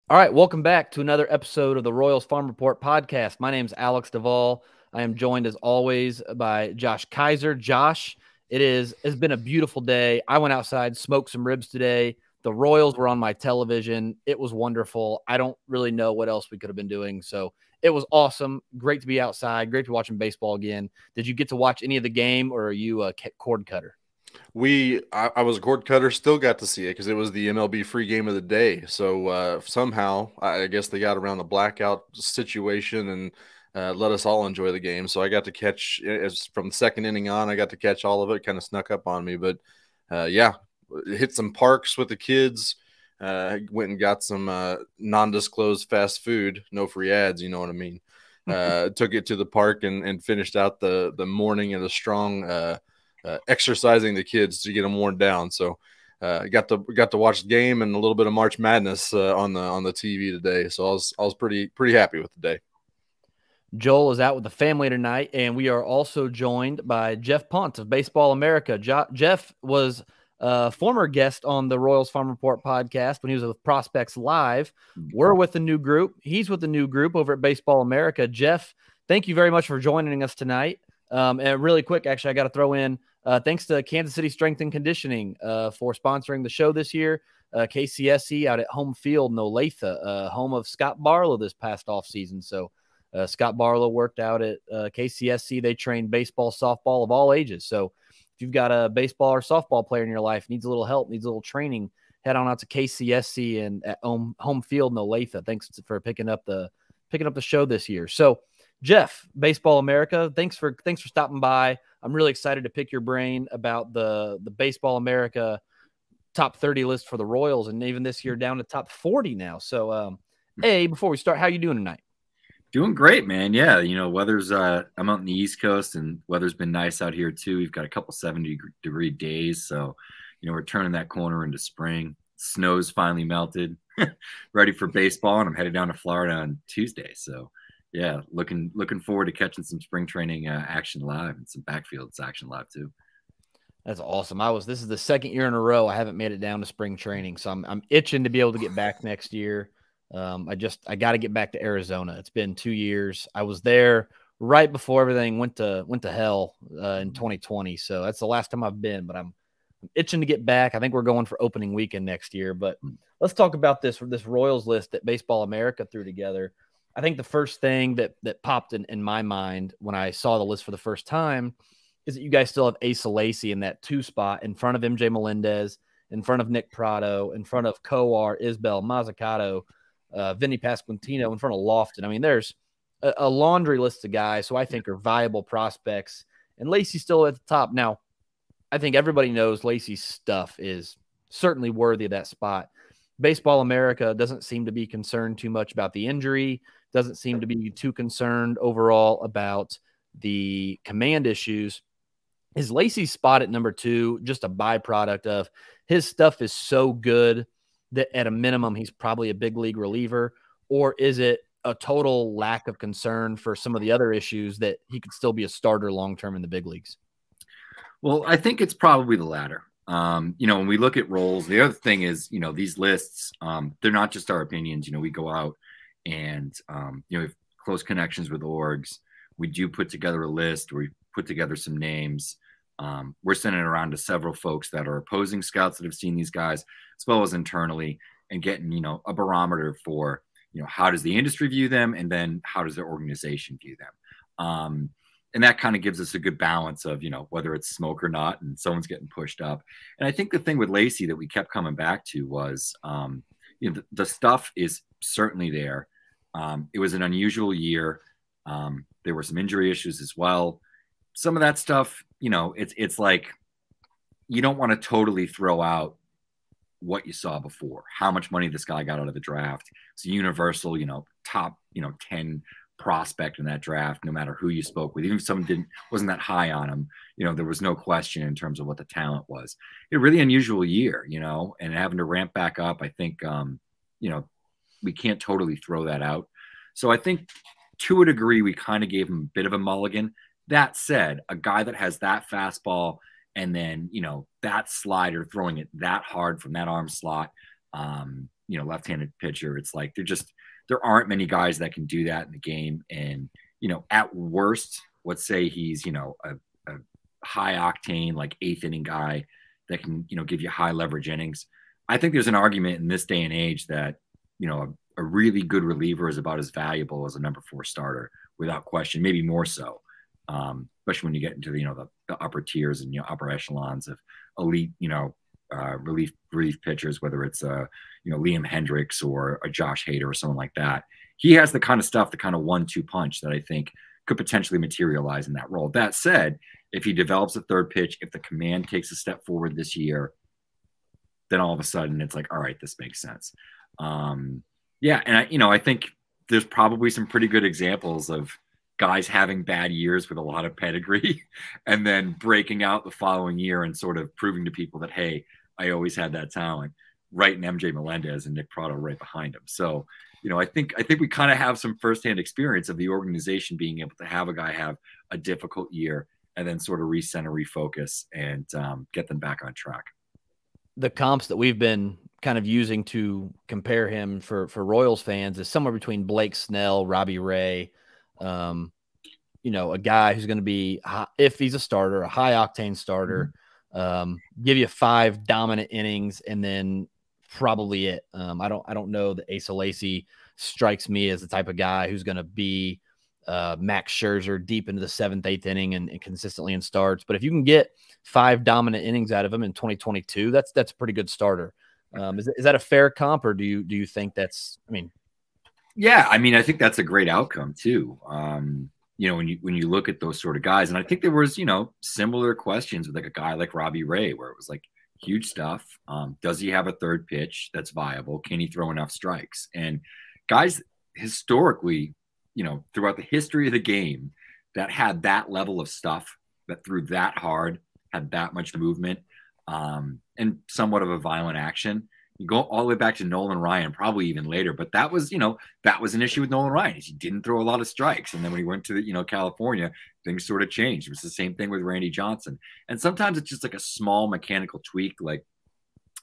All right, welcome back to another episode of the Royals Farm Report podcast. My name is Alex Duvall. I am joined as always by Josh Keiser. Josh, it's been a beautiful day. I went outside, smoked some ribs today. The Royals were on my television. It was wonderful. I don't really know what else we could have been doing. So it was awesome. Great to be outside. Great to be watching baseball again. Did you get to watch any of the game, or are you a cord cutter? I was a cord cutter, still got to see it because it was the MLB free game of the day. So somehow, I guess they got around the blackout situation and let us all enjoy the game. So I got to catch from the second inning on. I got to catch all of it. Kind of snuck up on me, but yeah, hit some parks with the kids. Went and got some non-disclosed fast food, no free ads. You know what I mean? Took it to the park and finished out the morning in a strong. Exercising the kids to get them worn down. So got to watch the game and a little bit of March Madness on the TV today. So I was pretty happy with the day. Joel is out with the family tonight, and we are also joined by Geoff Pontes of Baseball America. Geoff was a former guest on the Royals Farm Report podcast when he was with Prospects Live. We're with a new group. He's with a new group over at Baseball America. Geoff, thank you very much for joining us tonight. And really quick, actually, I got to throw in thanks to Kansas City Strength and Conditioning for sponsoring the show this year. KCSC out at home field in Olathe, home of Scott Barlow this past offseason. So Scott Barlow worked out at KCSC. They train baseball, softball of all ages. So if you've got a baseball or softball player in your life, needs a little help, needs a little training, head on out to KCSC and at home field in Olathe. Thanks for picking up the show this year. So Geoff, Baseball America, thanks for stopping by. I'm really excited to pick your brain about the Baseball America top 30 list for the Royals, and even this year down to top 40 now. So, before we start, how you doing tonight? Doing great, man. Yeah, weather's I'm out in the East Coast and weather's been nice out here too. We've got a couple 70-degree days, so we're turning that corner into spring. Snow's finally melted, ready for baseball, and I'm headed down to Florida on Tuesday. So, yeah, looking forward to catching some spring training action live and some backfields action live too. That's awesome. This is the second year in a row I haven't made it down to spring training, so I'm itching to be able to get back next year. I got to get back to Arizona. It's been 2 years. I was there right before everything went to hell in 2020. So that's the last time I've been, but I'm itching to get back. I think we're going for opening weekend next year, but let's talk about this Royals list that Baseball America threw together. I think the first thing that popped in my mind when I saw the list for the first time is that you guys still have Asa Lacy in that 2 spot in front of MJ Melendez, in front of Nick Prado, in front of Coar, Isbell, Mazzucato, Vinnie Pascatino, in front of Lofton. I mean, there's a laundry list of guys who I think are viable prospects, and Lacy's still at the top. Now, I think everybody knows Lacy's stuff is certainly worthy of that spot. Baseball America doesn't seem to be concerned too much about the injury, doesn't seem to be too concerned overall about the command issues. Is Lacy's spot at number 2 just a byproduct of his stuff is so good that at a minimum he's probably a big league reliever, or is it a total lack of concern for some of the other issues that he could still be a starter long-term in the big leagues? Well, I think it's probably the latter. When we look at roles, the other thing is, these lists, they're not just our opinions. We go out and, we have close connections with orgs. We do put together a list. We put together some names. We're sending it around to several folks that are opposing scouts that have seen these guys, as well as internally, and getting, a barometer for, how does the industry view them, and then how does their organization view them? And that kind of gives us a good balance of, whether it's smoke or not, and someone's getting pushed up. And I think the thing with Lacy that we kept coming back to was, the stuff is certainly there. It was an unusual year. There were some injury issues as well. Some of that stuff, it's like you don't want to totally throw out what you saw before, how much money this guy got out of the draft. It's a universal, top, 10 prospect in that draft, no matter who you spoke with. Even if someone wasn't that high on him, there was no question in terms of what the talent was. A really unusual year, and having to ramp back up, I think, we can't totally throw that out. So I think to a degree, we kind of gave him a bit of a mulligan. That said, a guy that has that fastball and then, that slider, throwing it that hard from that arm slot, left-handed pitcher. It's like there aren't many guys that can do that in the game. And, at worst, let's say he's, a high octane, like 8th inning guy that can, give you high leverage innings. I think there's an argument in this day and age that, a really good reliever is about as valuable as a number 4 starter without question, maybe more so. Especially when you get into the upper tiers and upper echelons of elite relief pitchers, whether it's Liam Hendricks or a Josh Hader or someone like that. He has the kind of stuff, the kind of 1-2 punch that I think could potentially materialize in that role. That said, if he develops a third pitch, if the command takes a step forward this year, then all of a sudden it's like, all right, this makes sense. And I think there's probably some pretty good examples of guys having bad years with a lot of pedigree and then breaking out the following year and sort of proving to people that, hey, I always had that talent, right in MJ Melendez and Nick Prado right behind him. So, I think we kind of have some firsthand experience of the organization being able to have a guy have a difficult year and then sort of recenter, refocus, and get them back on track. The comps that we've been kind of using to compare him for Royals fans is somewhere between Blake Snell, Robbie Ray, a guy who's going to be, if he's a starter, a high octane starter, give you 5 dominant innings and then probably it. I don't know that Asa Lacy strikes me as the type of guy who's going to be Max Scherzer deep into the 7th, 8th inning and consistently in starts. But if you can get 5 dominant innings out of him in 2022, that's a pretty good starter. Is that a fair comp, or do you think that's? Yeah, I think that's a great outcome too. When you look at those sort of guys, and I think there was similar questions with like a guy like Robbie Ray, where it was like huge stuff. Does he have a third pitch that's viable? Can he throw enough strikes? And guys historically, throughout the history of the game, that had that level of stuff, that threw that hard, had that much movement, and somewhat of a violent action. You go all the way back to Nolan Ryan, probably even later, but that was an issue with Nolan Ryan. He didn't throw a lot of strikes. And then when he went to California, things sort of changed. It was the same thing with Randy Johnson. And sometimes it's just like a small mechanical tweak. Like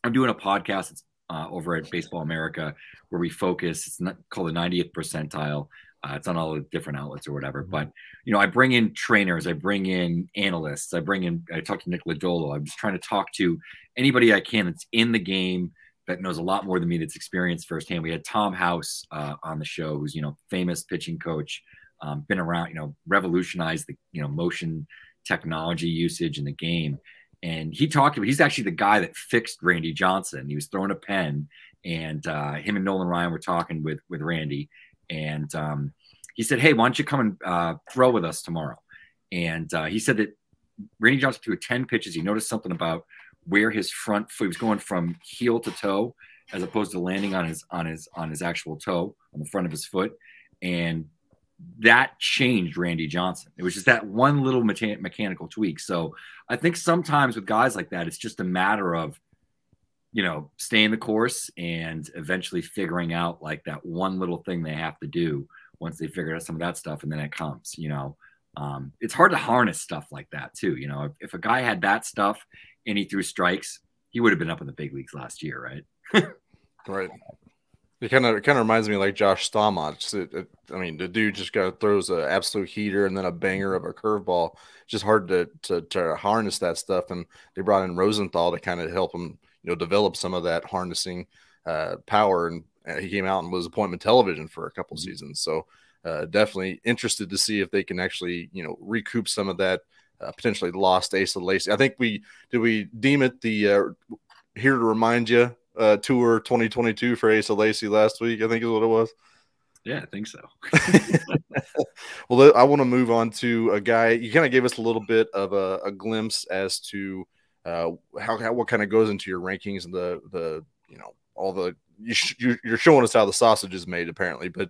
I'm doing a podcast that's over at Baseball America where we focus, it's not called the 90th percentile. It's on all the different outlets or whatever. But, I bring in trainers, I bring in analysts, I talk to Nick Lodolo. I'm just trying to talk to anybody I can that's in the game, that knows a lot more than me, that's experienced firsthand. We had Tom House on the show, who's, famous pitching coach, been around, revolutionized the, motion technology usage in the game. And he talked about, he's actually the guy that fixed Randy Johnson. He was throwing a pen, and him and Nolan Ryan were talking with Randy. And he said, hey, why don't you come and throw with us tomorrow? And he said that Randy Johnson threw 10 pitches. He noticed something about where his front foot was going from heel to toe, as opposed to landing on his actual toe on the front of his foot. And that changed Randy Johnson. It was just that one little mechanical tweak. So I think sometimes with guys like that, it's just a matter of, staying the course and eventually figuring out like that one little thing they have to do once they figure out some of that stuff. And then it comes, it's hard to harness stuff like that too. If a guy had that stuff and he threw strikes, he would have been up in the big leagues last year, right? Right. It kind of reminds me of like Josh Stallman. The dude just throws an absolute heater and then a banger of a curveball. It's just hard to harness that stuff. And they brought in Rosenthal to kind of help him, develop some of that harnessing power. And he came out and was appointment television for a couple seasons. So definitely interested to see if they can actually, recoup some of that potentially lost Asa Lacy. I think we deem it the Here to Remind You tour 2022 for Asa Lacy last week, I think is what it was. Yeah, I think so. Well, I want to move on to a guy. You kind of gave us a little bit of a glimpse as to what kind of goes into your rankings and the all the you're showing us how the sausage is made apparently. But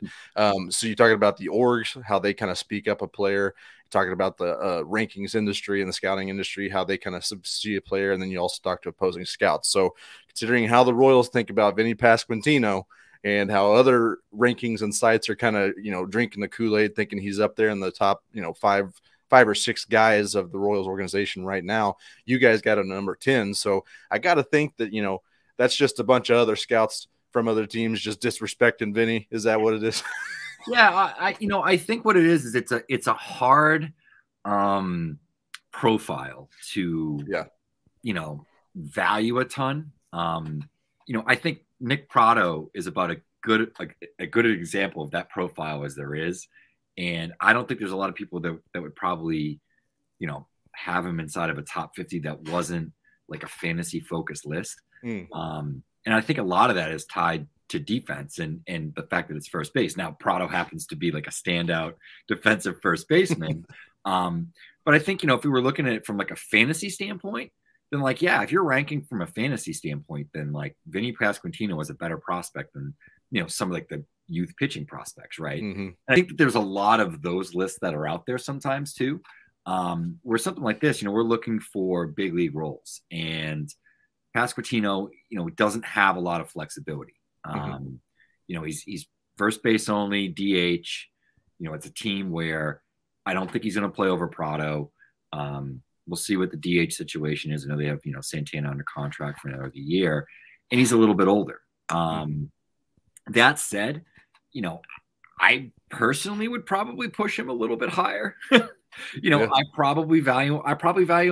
so you're talking about the orgs, how they kind of speak up a player. You're talking about the rankings industry and the scouting industry, how they kind of see a player, and then you also talk to opposing scouts. So considering how the Royals think about Vinnie Pascatino and how other rankings and sites are kind of drinking the Kool-Aid, thinking he's up there in the top five or six guys of the Royals organization right now, you guys got a number 10. So I got to think that that's just a bunch of other scouts from other teams just disrespecting Vinnie? Is that what it is? Yeah, I think what it is it's a hard profile to value a ton. I think Nick Prado is about a good example of that profile as there is. And I don't think there's a lot of people that would probably, have him inside of a top 50 that wasn't like a fantasy focused list. And I think a lot of that is tied to defense and the fact that it's first base. Now, Prado happens to be like a standout defensive first baseman. But I think, if we were looking at it from like a fantasy standpoint, then like, yeah, if you're ranking from a fantasy standpoint, then like Vinnie Pascatino was a better prospect than, some of like the youth pitching prospects, right? I think that there's a lot of those lists that are out there sometimes too, where something like this, we're looking for big league roles, and Pascatino, doesn't have a lot of flexibility. He's first base only, DH. It's a team where I don't think he's going to play over Prado. We'll see what the DH situation is. I know they have, Santana under contract for another year, and he's a little bit older. That said, I personally would probably push him a little bit higher. I probably value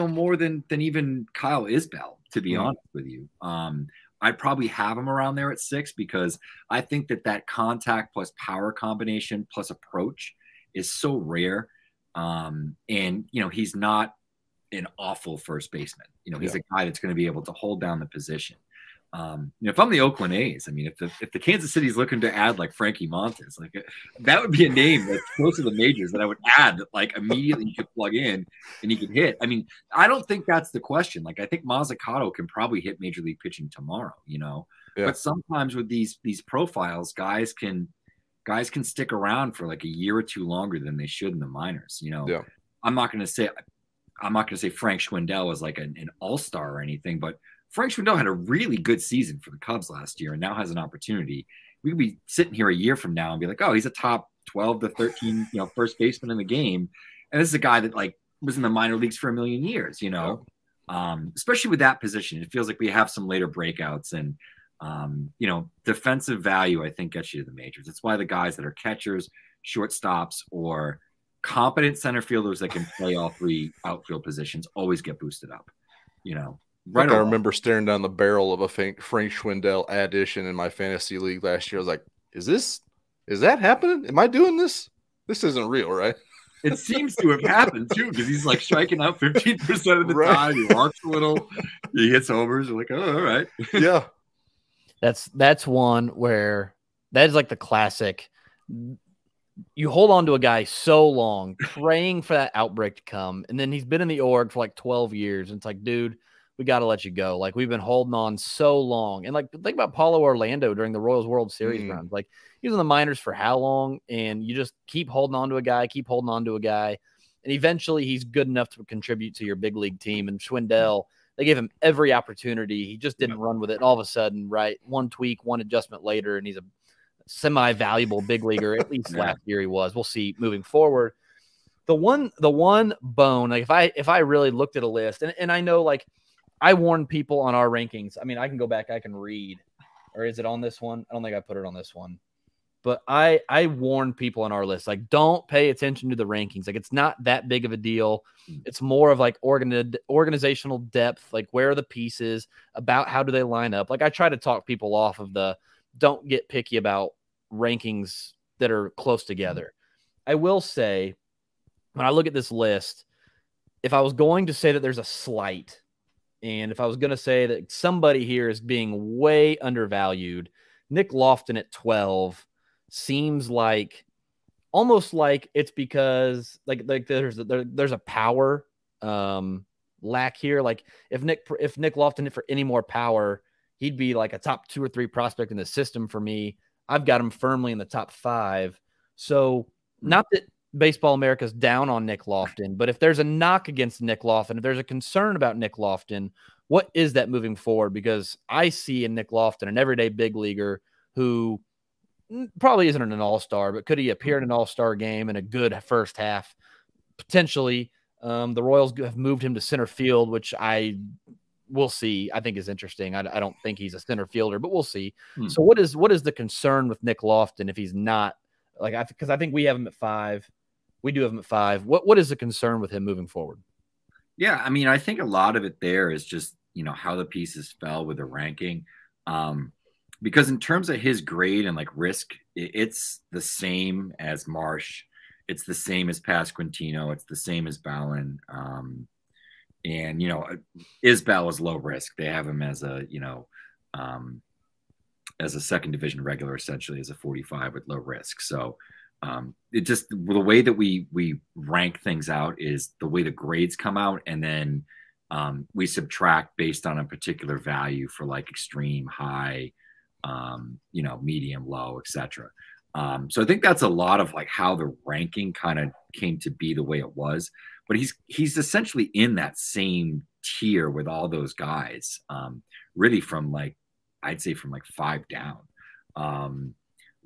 him more than even Kyle Isbell, to be honest with you. I'd probably have him around there at 6 because I think that contact plus power combination plus approach is so rare. And he's not an awful first baseman. He's a guy that's going to be able to hold down the position. If I'm the Oakland A's, I mean, if the Kansas City's looking to add like Frankie Montes, like that would be a name that's close to the majors that I would add that like immediately you could plug in and he could hit. I mean, I don't think that's the question. Like I think Mazzucato can probably hit major league pitching tomorrow, but sometimes with these profiles, guys can stick around for like a year or two longer than they should in the minors. I'm not going to say Frank Schwendell was like an all-star or anything, but Frank Schwendell had a really good season for the Cubs last year and now has an opportunity. We could be sitting here a year from now and be like, oh, he's a top 12 to 13, first baseman in the game. And this is a guy that like was in the minor leagues for a million years, especially with that position. It feels like we have some later breakouts and, defensive value, I think, gets you to the majors. That's why the guys that are catchers, shortstops, or competent center fielders that can play all 3 outfield positions always get boosted up, Right. I remember staring down the barrel of a Frank Schwendell addition in my fantasy league last year. I was like, is that happening? Am I doing this? This isn't real, right? It seems to have happened too, because he's like striking out 15% of the time. He walks a little, he hits homers. You're like, oh, all right. Yeah. That's one where that is like the classic. You hold on to a guy so long, praying for that outbreak to come, and then he's been in the org for like 12 years, and it's like, dude, we got to let you go. Like, we've been holding on so long. And like, think about Paulo Orlando during the Royals World Series rounds. Like, he was in the minors for how long? And you just keep holding on to a guy, and eventually he's good enough to contribute to your big league team. And Schwendell, they gave him every opportunity. He just didn't run with it. And all of a sudden, right, one tweak, one adjustment later, and he's a semi-valuable big leaguer. At least last year he was. We'll see moving forward. The one bone, like if I really looked at a list, and I know, like, I warn people on our rankings. I mean, I can go back, I can read. Or is it on this one? I don't think I put it on this one. But I warn people on our list, like, don't pay attention to the rankings. Like, it's not that big of a deal. It's more of like organizational depth, like where are the pieces, about how do they line up. Like, I try to talk people off of don't get picky about rankings that are close together. I will say, when I look at this list, if I was going to say that there's a slight, and if I was going to say that somebody here is being way undervalued, Nick Lofton at 12 seems like almost like it's because like there's a power lack here. Like if Nick Lofton hit for any more power, he'd be like a top 2 or 3 prospect in the system for me. I've got him firmly in the top 5. So not that Baseball America's down on Nick Lofton, but if there's a knock against Nick Lofton, if there's a concern about Nick Lofton, what is that moving forward? Because I see in Nick Lofton an everyday big leaguer who probably isn't an all-star, but could he appear in an all-star game in a good first half? Potentially. The Royals have moved him to center field, which I we'll see. I think is interesting. I don't think he's a center fielder, but we'll see. So what is the concern with Nick Lofton if he's not like because I think we have him at 5. We do have him at 5. What is the concern with him moving forward? Yeah, I mean, I think a lot of it there is just, you know, how the pieces fell with the ranking. Because in terms of his grade and like risk, it's the same as Marsh. It's the same as Pasquantino. It's the same as Ballin. And, you know, Isbell is low risk. They have him as a, you know, as a second division regular, essentially as a 45 with low risk. So it just the way that we rank things out is the way the grades come out, and then we subtract based on a particular value for like extreme, high, you know, medium, low, etc. So I think that's a lot of like how the ranking kind of came to be the way it was. But he's essentially in that same tier with all those guys, really from like, I'd say from like 5 down.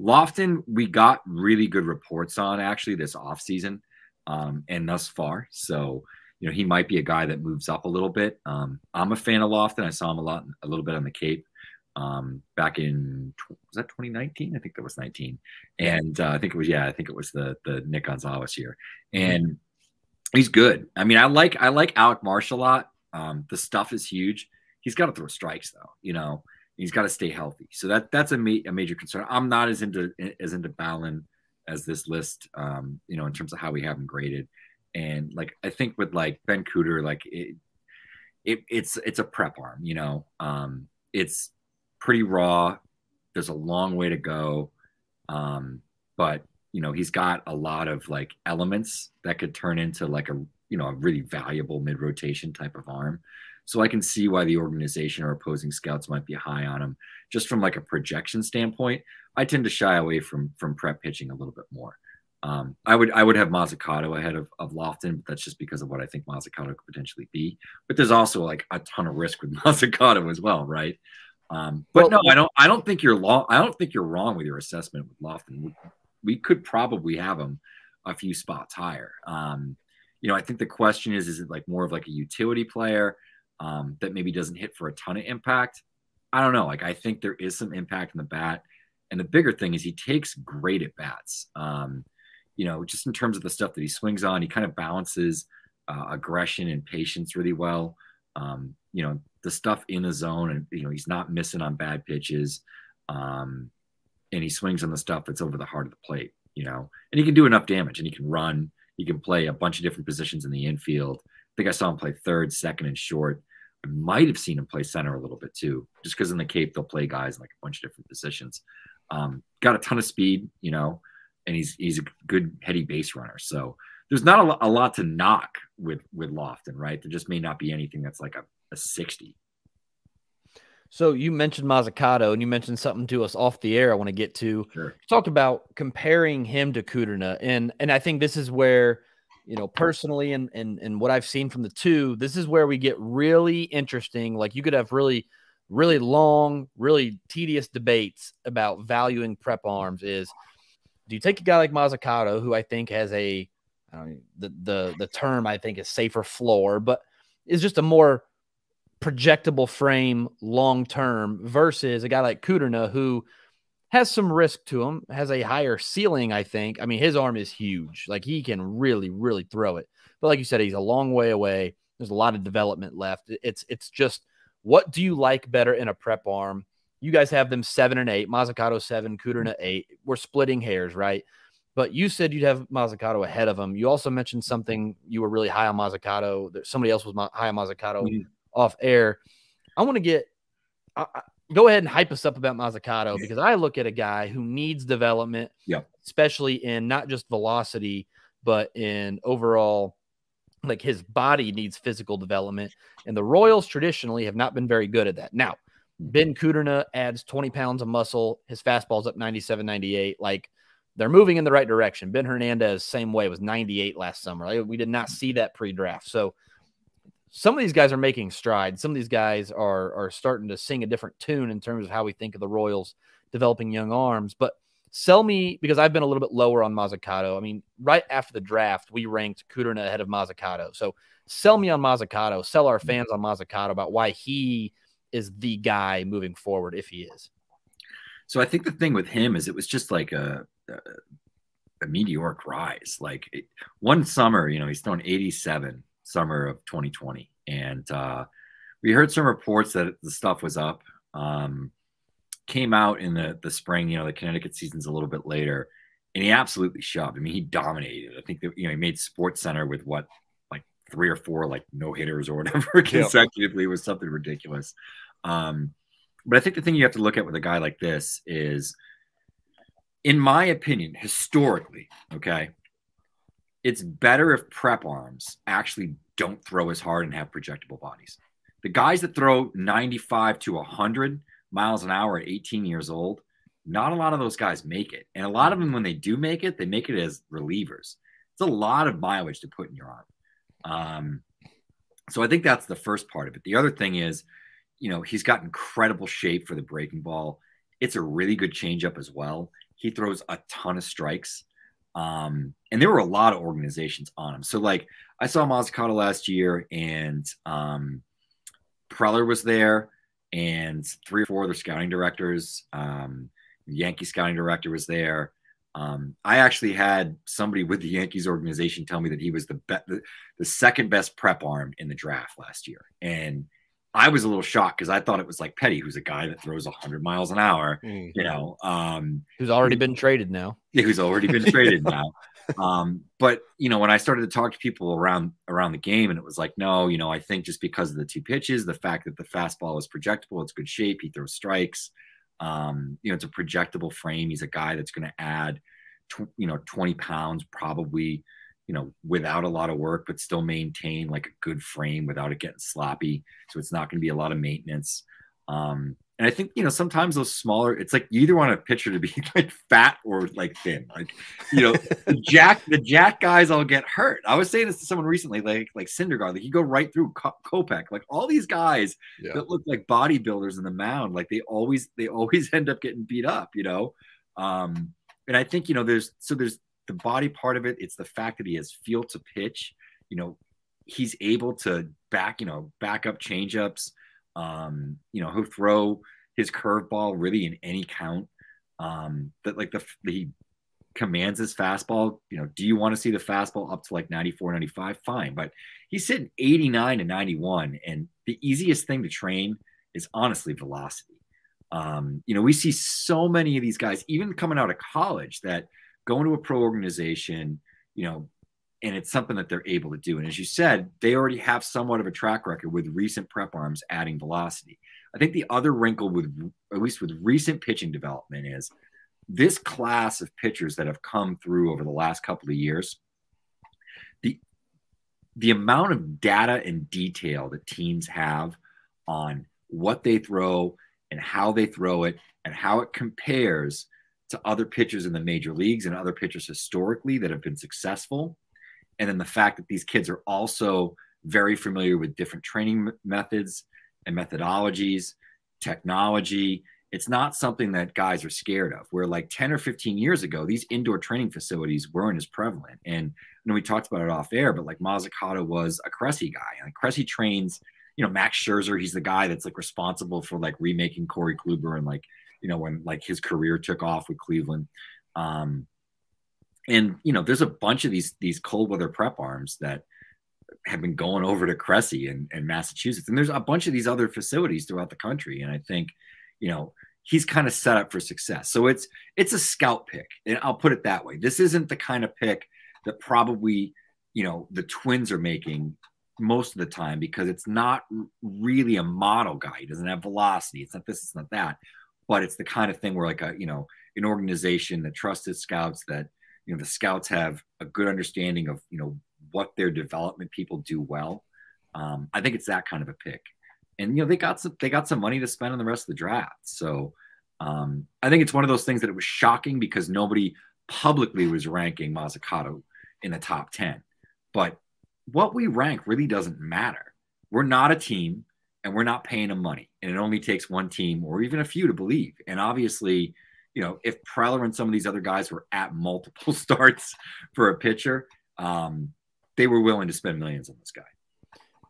Lofton, we got really good reports on actually this offseason and thus far. So, you know, he might be a guy that moves up a little bit. I'm a fan of Lofton. I saw him a little bit on the Cape back in, was that 2019? I think that was 19. And I think it was the Nick Gonzalez year. And he's good. I mean, I like Alec Marsh a lot. The stuff is huge. He's got to throw strikes though, you know. He's got to stay healthy. So that's a major concern. I'm not as into Ballin as this list, you know, in terms of how we have him graded. And like, I think with like Ben Cooter, like it's a prep arm, you know, it's pretty raw. There's a long way to go. But you know, he's got a lot of like elements that could turn into like a, you know, a really valuable mid-rotation type of arm. So I can see why the organization or opposing scouts might be high on him. Just from like a projection standpoint, I tend to shy away from prep pitching a little bit more. I would have Mazzucato ahead of Lofton, but that's just because of what I think Mazzucato could potentially be. But there's also like a ton of risk with Mazzucato as well, right? But no, I don't think you're wrong with your assessment with Lofton. We could probably have him a few spots higher. You know, I think the question is it like more of like a utility player that maybe doesn't hit for a ton of impact? I don't know. Like, I think there is some impact in the bat. And the bigger thing is he takes great at bats. You know, just in terms of the stuff that he swings on, he kind of balances aggression and patience really well. You know, the stuff in the zone, and, you know, he's not missing on bad pitches. And he swings on the stuff that's over the heart of the plate, you know, and he can do enough damage, and he can run. He can play a bunch of different positions in the infield. I think I saw him play third, second, and short. I might have seen him play center a little bit too, just because in the Cape they'll play guys in like a bunch of different positions. Got a ton of speed, you know, and he's a good heady base runner. So there's not a lot to knock with Lofton, right? There just may not be anything that's like a 60. So you mentioned Mazzucato, and you mentioned something to us off the air I want to get to. Sure. You talked about comparing him to Kuderna, and I think this is where, you know, personally and what I've seen from the two, this is where we get really interesting. Like, you could have really, really long, really tedious debates about valuing prep arms. Is, do you take a guy like Mazzucato, who I think has a, I don't know, the term I think is safer floor, but is just a more projectable frame long term, versus a guy like Kuderna, who has some risk to him, has a higher ceiling, I think. I mean, his arm is huge. Like, he can really, really throw it. But like you said, he's a long way away. There's a lot of development left. It's just, what do you like better in a prep arm? You guys have them 7 and 8, Mazzucato 7, Kuderna 8. We're splitting hairs, right? But you said you'd have Mazzucato ahead of him. You also mentioned something, you were really high on Mazzucato. Somebody else was high on Mazzucato off air. I want to get go ahead and hype us up about Mazzucato, because I look at a guy who needs development, especially in not just velocity, but in overall, like, his body needs physical development. And the Royals traditionally have not been very good at that. Now, Ben Kuderna adds 20 pounds of muscle. His fastball's up 97, 98. Like, they're moving in the right direction. Ben Hernandez, same way, was 98 last summer. Like, we did not see that pre-draft. So some of these guys are making strides. Some of these guys are starting to sing a different tune in terms of how we think of the Royals developing young arms. But Sell me, because I've been a little bit lower on Mazzucato. I mean, right after the draft, we ranked Kuderna ahead of Mazzucato. So sell me on Mazzucato. Sell our fans on Mazzucato about why he is the guy moving forward, if he is. So I think the thing with him is it was just like a meteoric rise. Like one summer, you know, he's thrown 87 summer of 2020. And we heard some reports that the stuff was up. Came out in the spring, you know, the Connecticut season's a little bit later, and he absolutely shoved. I mean, he dominated. I think that, you know, he made Sports Center with what, like 3 or 4 like no hitters or whatever consecutively. It was something ridiculous. But I think the thing you have to look at with a guy like this is, in my opinion, historically, okay, it's better if prep arms actually don't throw as hard and have projectable bodies. The guys that throw 95 to 100 miles an hour at 18 years old, not a lot of those guys make it. And a lot of them, when they do make it, they make it as relievers. It's a lot of mileage to put in your arm. So I think that's the first part of it. The other thing is, you know, he's got incredible shape for the breaking ball. It's a really good changeup as well. He throws a ton of strikes. And there were a lot of organizations on him. So like I saw Mazzucato last year, and Preller was there, and 3 or 4 other scouting directors. Yankee scouting director was there. I actually had somebody with the Yankees organization tell me that he was the second best prep arm in the draft last year. And I was a little shocked because I thought it was like Petty, who's a guy that throws 100 miles an hour, you know. Who's already been traded now. Yeah, who's already been traded now. But, you know, when I started to talk to people around the game, and it was like, no, you know, I think just because of the 2 pitches, the fact that the fastball is projectable, it's good shape, he throws strikes, you know, it's a projectable frame. He's a guy that's going to add, 20 pounds probably, you know, without a lot of work, but still maintain like a good frame without it getting sloppy. So it's not going to be a lot of maintenance. And I think, you know, sometimes those smaller, it's like you either want a pitcher to be like fat or like thin. Like, you know, the jack guys all get hurt. I was saying this to someone recently, like Syndergaard, like you go right through Kopech, like all these guys that look like bodybuilders in the mound, like they always end up getting beat up, you know? And I think, you know, there's the body part of it. It's the fact that he has feel to pitch, you know, he's able to back up changeups. You know, he'll throw his curveball really in any count. That like he commands his fastball. You know, do you want to see the fastball up to like 94, 95? Fine. But he's sitting 89 to 91. And the easiest thing to train is honestly velocity. You know, we see so many of these guys, even coming out of college, that go into a pro organization, you know, and it's something that they're able to do. And as you said, they already have somewhat of a track record with recent prep arms adding velocity. I think the other wrinkle with, at least with recent pitching development, is this class of pitchers that have come through over the last couple of years, the amount of data and detail that teams have on what they throw and how they throw it and how it compares to other pitchers in the major leagues and other pitchers historically that have been successful. And then the fact that these kids are also very familiar with different training methods and methodologies, technology. It's not something that guys are scared of. Where like 10 or 15 years ago, these indoor training facilities weren't as prevalent. And you know, we talked about it off air, but like Mazzucato was a Cressy guy. And Cressy trains, you know, Max Scherzer. He's the guy that's like responsible for like remaking Corey Kluber and like, you know, when like his career took off with Cleveland. And, you know, there's a bunch of these cold weather prep arms that have been going over to Cressy and Massachusetts. And there's a bunch of these other facilities throughout the country. And I think, you know, he's kind of set up for success. So it's a scout pick. And I'll put it that way. This isn't the kind of pick that probably, you know, the Twins are making most of the time, because it's not really a model guy. He doesn't have velocity. It's not this, it's not that. But it's the kind of thing where like a, you know, an organization that trusts its scouts, that, you know, the scouts have a good understanding of, you know, what their development people do well. I think it's that kind of a pick. And, you know, they got some money to spend on the rest of the draft. So I think it's one of those things that it was shocking because nobody publicly was ranking Mazzucato in the top 10. But what we rank really doesn't matter. We're not a team and we're not paying them money. And it only takes one team or even a few to believe. And obviously, you know, if Preller and some of these other guys were at multiple starts for a pitcher, they were willing to spend millions on this guy.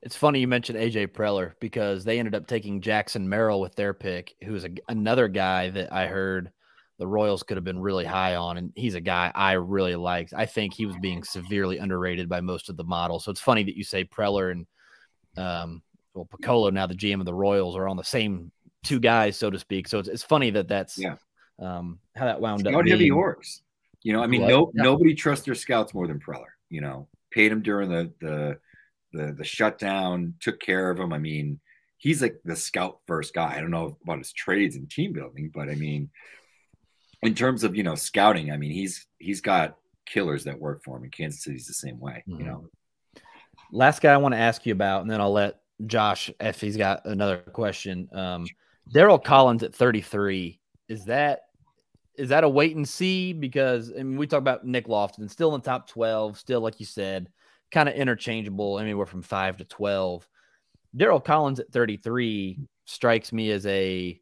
It's funny you mentioned AJ Preller because they ended up taking Jackson Merrill with their pick, who's another guy that I heard the Royals could have been really high on, and he's a guy I really liked. I think he was being severely underrated by most of the models. So it's funny that you say Preller and Piccolo, now the GM of the Royals, are on the same two guys, so to speak. So it's funny that's how that wound up. Heavy orgs. You know, I mean, nobody trusts their scouts more than Preller. You know, paid him during the shutdown, took care of him. I mean, he's like the scout first guy. I don't know about his trades and team building, but I mean, in terms of, you know, scouting, I mean, he's got killers that work for him, and Kansas City's the same way. You know. Last guy I want to ask you about, and then I'll let Josh, if he's got another question. Daryl Collins at 33. Is that a wait and see? Because I mean, we talk about Nick Lofton, still in the top 12, still, like you said, kind of interchangeable, anywhere from 5 to 12. Daryl Collins at 33 strikes me as a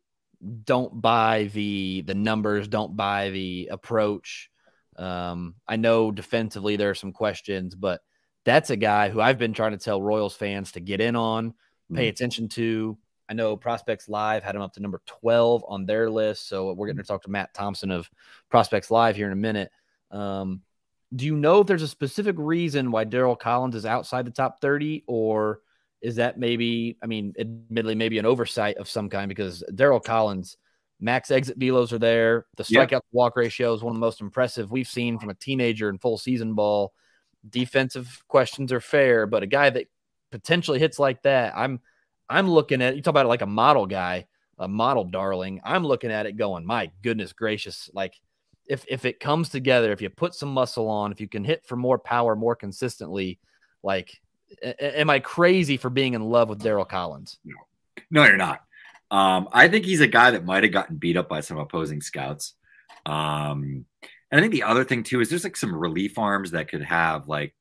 don't buy the numbers, don't buy the approach. I know defensively there are some questions, but that's a guy who I've been trying to tell Royals fans to get in on, pay attention to. I know Prospects Live had him up to number 12 on their list, so we're going to talk to Matt Thompson of Prospects Live here in a minute. Do you know if there's a specific reason why Daryl Collins is outside the top 30, or is that maybe, I mean, admittedly, maybe an oversight of some kind? Because Daryl Collins, max exit velos are there. The strikeout walk ratio is one of the most impressive we've seen from a teenager in full season ball. Defensive questions are fair, but a guy that potentially hits like that, I'm looking at, you talk about it like a model guy, a model darling. I'm looking at it going, my goodness gracious. Like if it comes together, if you put some muscle on, if you can hit for more power, more consistently, like, am I crazy for being in love with Daryl Collins? No, you're not. I think he's a guy that might've gotten beat up by some opposing scouts. And I think the other thing too, is there's like some relief arms that could have like,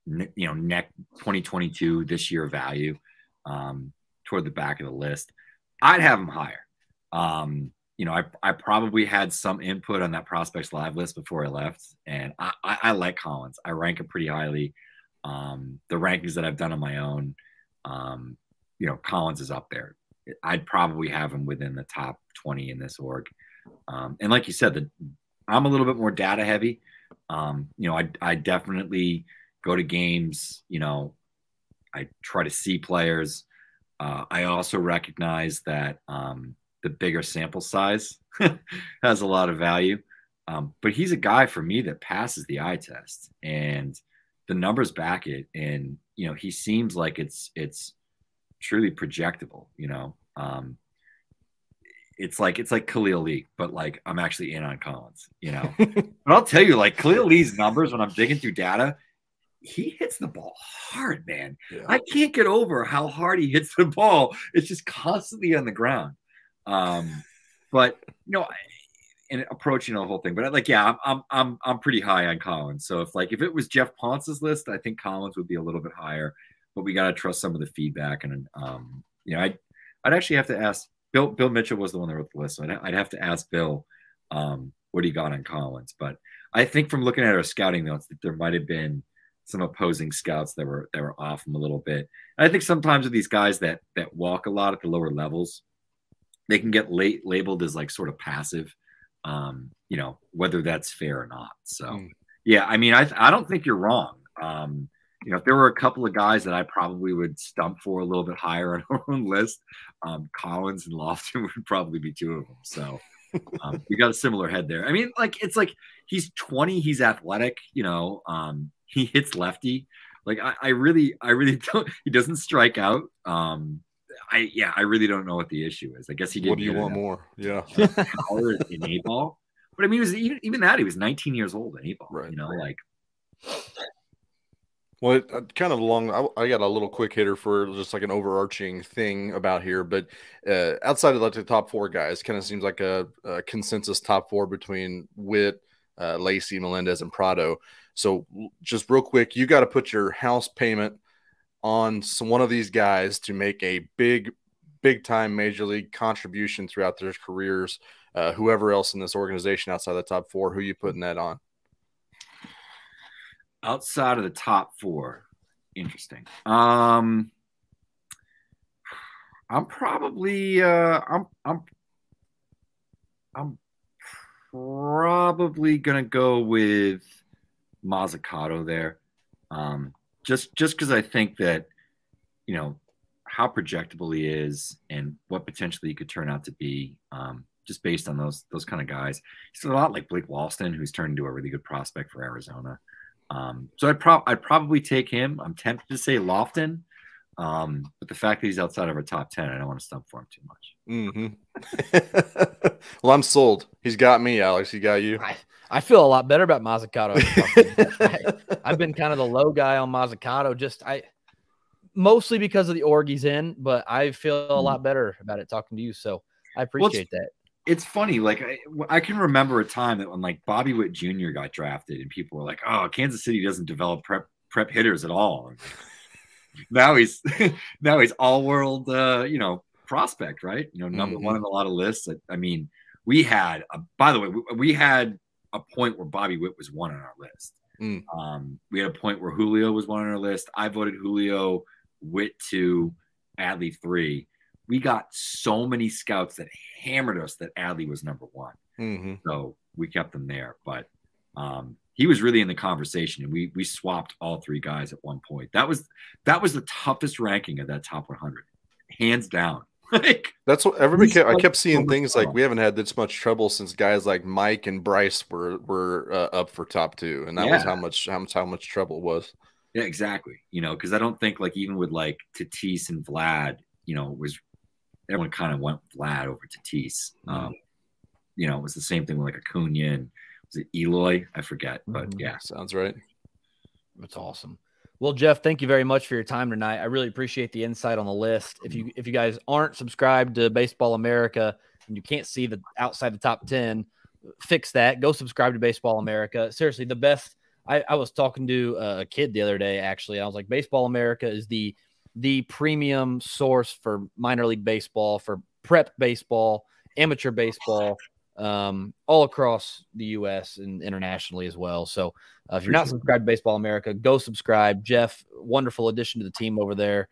you know, neck 2022 this year value, toward the back of the list. I'd have him higher. You know, I probably had some input on that Prospects Live list before I left, and I like Collins. I rank him pretty highly. The rankings that I've done on my own, you know, Collins is up there. I'd probably have him within the top 20 in this org. And like you said, I'm a little bit more data heavy. You know, I definitely go to games. You know, I try to see players. I also recognize that the bigger sample size has a lot of value. But he's a guy for me that passes the eye test, and the numbers back it. And, you know, he seems like it's truly projectable, you know. It's like Khalil Lee, but like I'm actually in on Collins, you know. But I'll tell you, like Khalil Lee's numbers, when I'm digging through data, he hits the ball hard, man. Yeah. I can't get over how hard he hits the ball. It's just constantly on the ground. But you know, and approaching the whole thing, but like, yeah, I'm pretty high on Collins. So if it was Geoff Pontes' list, I think Collins would be a little bit higher. But we got to trust some of the feedback, and you know, I'd actually have to ask Bill. Bill Mitchell was the one that wrote the list, so I'd have to ask Bill what he got on Collins. But I think from looking at our scouting notes, that there might have been some opposing scouts that were off him a little bit. And I think sometimes with these guys that walk a lot at the lower levels, they can get labeled as like sort of passive, you know, whether that's fair or not. So yeah, I mean, I don't think you're wrong. You know, if there were a couple of guys that I probably would stump for a little bit higher on our own list, Collins and Lofton would probably be two of them. So we got a similar head there. I mean, like, it's like he's 20, he's athletic, you know, he hits lefty. Like I really don't, he doesn't strike out. I really don't know what the issue is. I guess he did. What do you want more? Yeah. Power in A-ball. But I mean, he was even that, he was 19 years old in A-ball, right? You know, like. Well, kind of I got a little quick hitter for just like an overarching thing about here, but outside of like the top four guys, kind of seems like a consensus top four between Whitt, Lacey, Melendez, and Prado. So just real quick, you got to put your house payment on one of these guys to make a big time major league contribution throughout their careers. whoever else in this organization outside the top 4, who you putting that on? Outside of the top 4, interesting. I'm probably I'm probably gonna go with Mazzucato there. Just because I think that, you know, how projectable he is and what potentially he could turn out to be, just based on those kind of guys. He's a lot like Blake Walston, who's turned into a really good prospect for Arizona. So I'd probably take him. I'm tempted to say Lofton, but the fact that he's outside of our top 10, I don't want to stump for him too much. Well, I'm sold. He's got me, Alex. He got you. I feel a lot better about Mazzucato. I've been kind of the low guy on Mazzucato, mostly because of the org he's in, but I feel a lot better about it talking to you. So I appreciate that. It's funny. Like I can remember a time that when like Bobby Whitt Jr. got drafted and people were like, oh, Kansas City doesn't develop prep hitters at all. Now he's all world, prospect, right? Number one on a lot of lists. I mean, we had a point where Bobby Whitt was 1 on our list. We had a point where Julio was 1 on our list. I voted Julio, Whitt 2, Adley 3. We got so many scouts that hammered us that Adley was number 1. So we kept them there. But he was really in the conversation, and we swapped all 3 guys at one point. That was the toughest ranking of that top 100, hands down. Like, that's what everybody I kept seeing things like we haven't had this much trouble since guys like Mike and Bryce were up for top 2, and that was how much trouble it was. Yeah, exactly. Because I don't think like even with like Tatis and Vlad, everyone kind of went Vlad over Tatis. It was the same thing with like Acuna and was it Eloy? I forget, but yeah, sounds right. That's awesome. Well, Geoff, thank you very much for your time tonight. I really appreciate the insight on the list. If you guys aren't subscribed to Baseball America and you can't see the outside the top 10, fix that. Go subscribe to Baseball America. Seriously, the best. I was talking to a kid the other day, actually. I was like, Baseball America is the premium source for minor league baseball, for prep baseball, amateur baseball, all across the U.S. and internationally as well. So if you're not subscribed to Baseball America, go subscribe. Geoff, wonderful addition to the team over there.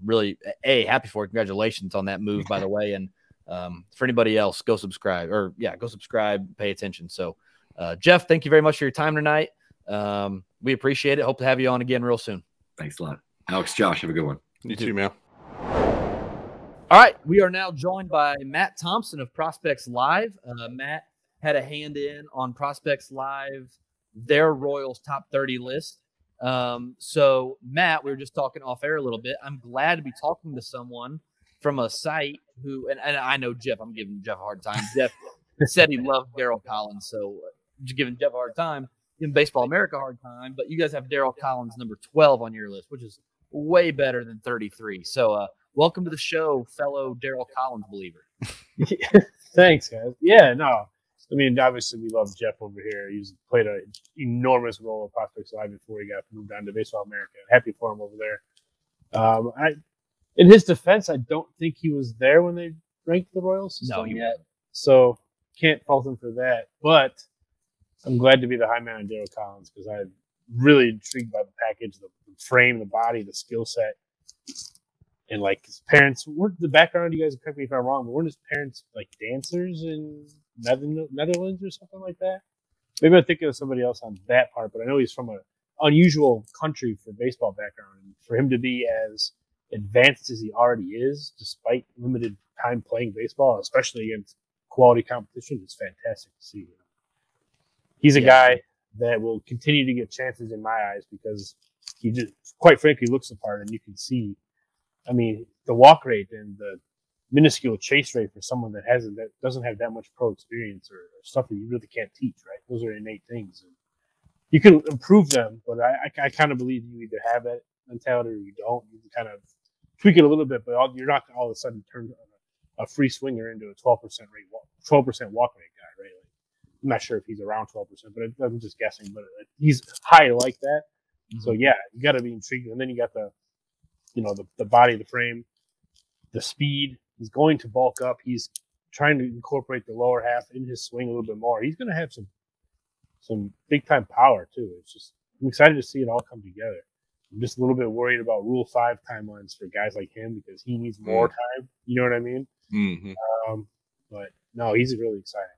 Really, happy for it. Congratulations on that move, by the way. And for anybody else, go subscribe. Go subscribe, pay attention. So, Geoff, thank you very much for your time tonight. We appreciate it. Hope to have you on again real soon. Thanks a lot. Alex, Josh, have a good one. You too, man. All right, we are now joined by Matt Thompson of Prospects Live. Matt had a hand in on Prospects Live, their Royals top 30 list. So, Matt, we were just talking off air a little bit. I'm glad to be talking to someone from a site who, and I know Geoff, I'm giving Geoff a hard time. Geoff said he loved Daryl Collins, so just giving Geoff a hard time, giving Baseball America a hard time. But you guys have Daryl Collins number 12 on your list, which is way better than 33. So, welcome to the show, fellow Daryl Collins believer. Thanks, guys. Yeah, no. I mean, obviously, we love Geoff over here. He's played an enormous role at Prospects Live before he got moved on to Baseball America. Happy for him over there. In his defense, I don't think he was there when they ranked the Royals. No, he wasn't. So can't fault him for that. But I'm glad to be the high man on Daryl Collins because I'm really intrigued by the package, the frame, the body, the skill set. And like his parents, weren't the background, you guys correct me if I'm wrong, but weren't his parents like dancers in Netherlands or something like that? Maybe I'm thinking of somebody else on that part, but I know he's from an unusual country for baseball background. And for him to be as advanced as he already is, despite limited time playing baseball, especially against quality competition, is fantastic to see. He's a guy that will continue to get chances in my eyes because he just, quite frankly, looks the part, and you can see. I mean, the walk rate and the minuscule chase rate for someone that doesn't have that much pro experience or stuff that you really can't teach, right? Those are innate things. And you can improve them, but I kind of believe you either have that mentality or you don't. You can kind of tweak it a little bit, but you're not all of a sudden turn a free swinger into a 12% walk rate guy, right? Like, I'm not sure if he's around 12%, but I'm just guessing. But he's high like that. Mm-hmm. So yeah, you got to be intrigued. And then you got the body, the frame, the speed. He's going to bulk up. He's trying to incorporate the lower half in his swing a little bit more. He's going to have some big time power too. It's just I'm excited to see it all come together. I'm just a little bit worried about Rule 5 timelines for guys like him because he needs more time. You know what I mean? Mm-hmm. But no, he's really exciting.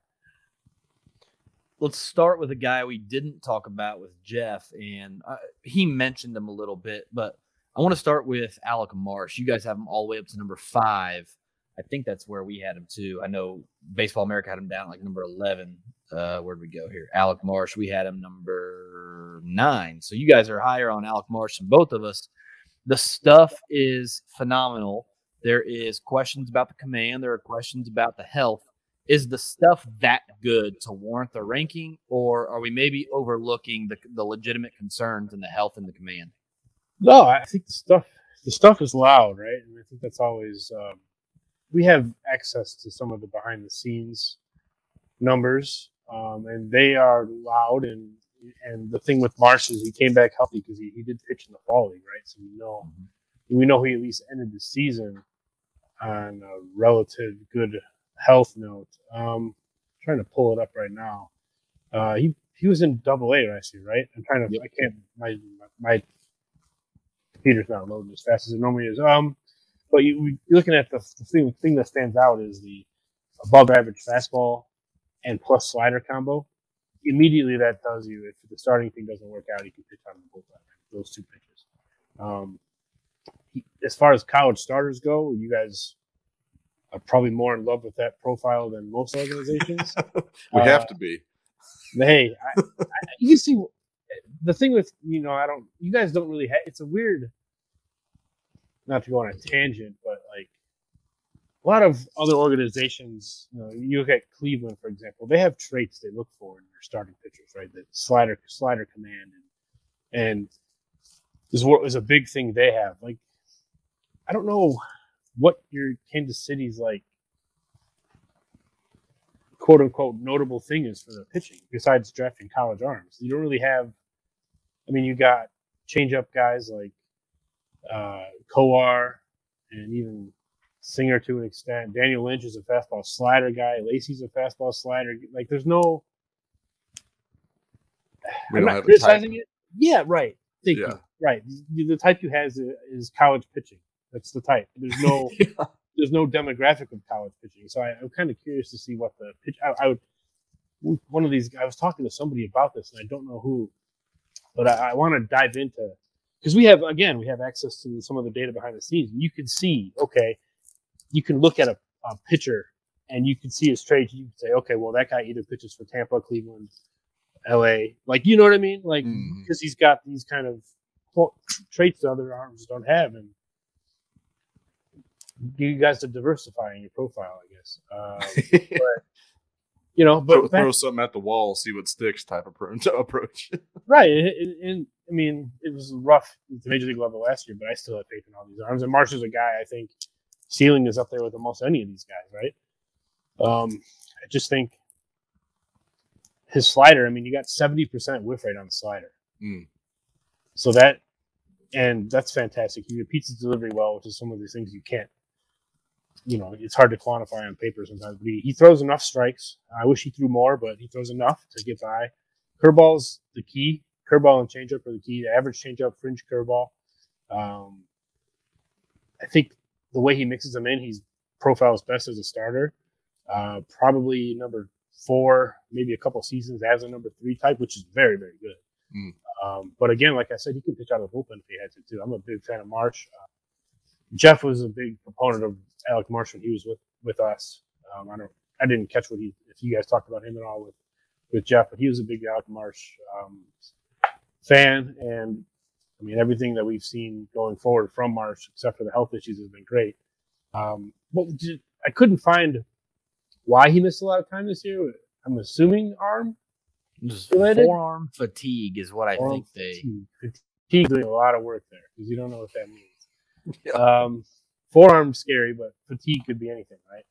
Let's start with a guy we didn't talk about with Geoff, and he mentioned him a little bit, but I want to start with Alec Marsh. You guys have him all the way up to number 5. I think that's where we had him too. I know Baseball America had him down like number 11. Where'd we go here? Alec Marsh. We had him number 9. So you guys are higher on Alec Marsh than both of us. The stuff is phenomenal. There is questions about the command. There are questions about the health. Is the stuff that good to warrant the ranking, or are we maybe overlooking the legitimate concerns in the health and the command? No, I think the stuff is loud, right? And I think that's always we have access to some of the behind the scenes numbers, and they are loud. And the thing with Marsh is he came back healthy because he did pitch in the fall league, right? So we know he at least ended the season on a relative good health note. Trying to pull it up right now. He was in Double-A last year, right? I'm trying to. Yep. I can't. My computer's not loading as fast as it normally is. But you're looking at the thing that stands out is the above average fastball and plus slider combo. Immediately, that tells you if the starting thing doesn't work out, he can pitch on the bullpen. Those 2 pitches. As far as college starters go, you guys are probably more in love with that profile than most organizations. We have to be. Hey, you see, the thing with, you guys don't really have, it's a weird, not to go on a tangent, but like a lot of other organizations, you look at Cleveland, for example, they have traits they look for in their starting pitchers, right? The slider command. And is a big thing they have. Like, I don't know what your Kansas City's like quote unquote notable thing is for the pitching besides drafting college arms. You don't really have. I mean, you got change-up guys like Kowar and even Singer to an extent. Daniel Lynch is a fastball slider guy. Lacey's a fastball slider. Like, there's no. I'm not criticizing it. Yeah, right. Thank you. Right. The type you have is college pitching. That's the type. There's no. There's no demographic of college pitching. So I'm kind of curious to see what the pitch. I would. One of these. I was talking to somebody about this, and I don't know who. But I want to dive into, because we have access to some of the data behind the scenes. And you can see, okay, you can look at a pitcher and you can see his traits. You can say, okay, well, that guy either pitches for Tampa, Cleveland, LA. Like, you know what I mean? Like, because he's got these kind of traits that other arms don't have. And you guys are diversifying your profile, I guess. But throw something at the wall, see what sticks type of approach. Right. And I mean, it was rough at the major league level last year, but I still have faith in all these arms. And Marsh is a guy, I think, ceiling is up there with almost any of these guys, right? I just think his slider, I mean, you got 70% whiff rate on the slider. So that's fantastic. He repeats his delivery well, which is some of these things you can't. It's hard to quantify on paper sometimes. But he throws enough strikes. I wish he threw more, but he throws enough to get by. Curveball's the key. Curveball and changeup are the key. The average changeup, fringe curveball. I think the way he mixes them in, he's profiles best as a starter. Probably number 4, maybe a couple seasons as a number 3 type, which is very, very good. But again, like I said, he can pitch out of the bullpen if he had to too. I'm a big fan of Marsh. Geoff was a big proponent of Alec Marsh when he was with us. I didn't catch if you guys talked about him at all with Geoff, but he was a big Alec Marsh fan. And I mean, everything that we've seen going forward from Marsh, except for the health issues, has been great. But I couldn't find why he missed a lot of time this year. I'm assuming arm. Forearm fatigue is what I think Fatigue doing a lot of work there because you don't know what that means. Forearm's scary, but fatigue could be anything, right?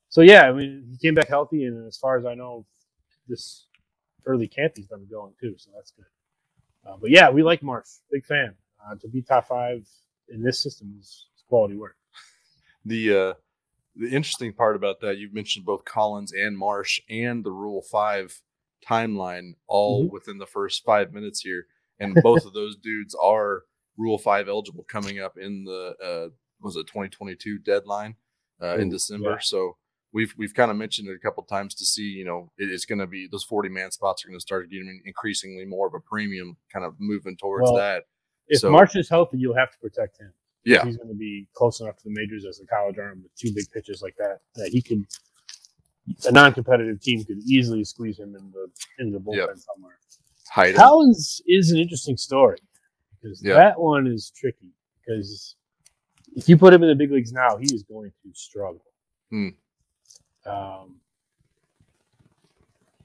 So yeah, I mean, he came back healthy, and as far as I know, this early camp he's been going too, so that's good. But yeah, we like Marsh, big fan. To be top 5 in this system is quality work. The the interesting part about that, you've mentioned both Collins and Marsh and the Rule 5 timeline all within the first 5 minutes here. And both of those dudes are Rule 5 eligible coming up in the, 2022 deadline in December. Yeah. So we've kind of mentioned it a couple of times to see, it's going to be those 40-man spots are going to start getting increasingly more of a premium, kind of moving towards that. If Marsh is healthy, you'll have to protect him. Yeah, he's going to be close enough to the majors as a college arm with 2 big pitches like that he can. A non-competitive team could easily squeeze him in the bullpen somewhere. Collins is an interesting story because that one is tricky. Because if you put him in the big leagues now, he is going to struggle.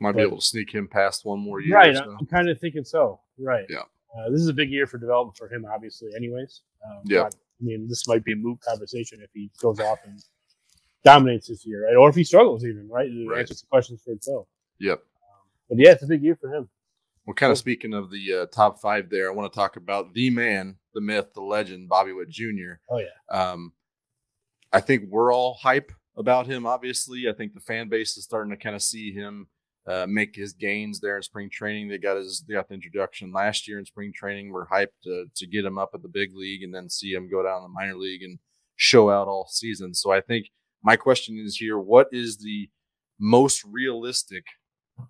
Might be able to sneak him past one more year. Right, so. I'm kind of thinking so. Right. Yeah. This is a big year for development for him, obviously. Anyways. This might be a moot conversation if he goes off and dominates this year, right? Or if he struggles, even right. To answer some questions for himself. Yep. But yeah, it's a big year for him. Well, kind of speaking of the top 5 there, I want to talk about the man, the myth, the legend, Bobby Whitt Jr. Oh yeah. I think we're all hype about him. Obviously, I think the fan base is starting to kind of see him make his gains there in spring training. They got the introduction last year in spring training. We're hyped to get him up at the big league and then see him go down to the minor league and show out all season. So I think my question is here: what is the most realistic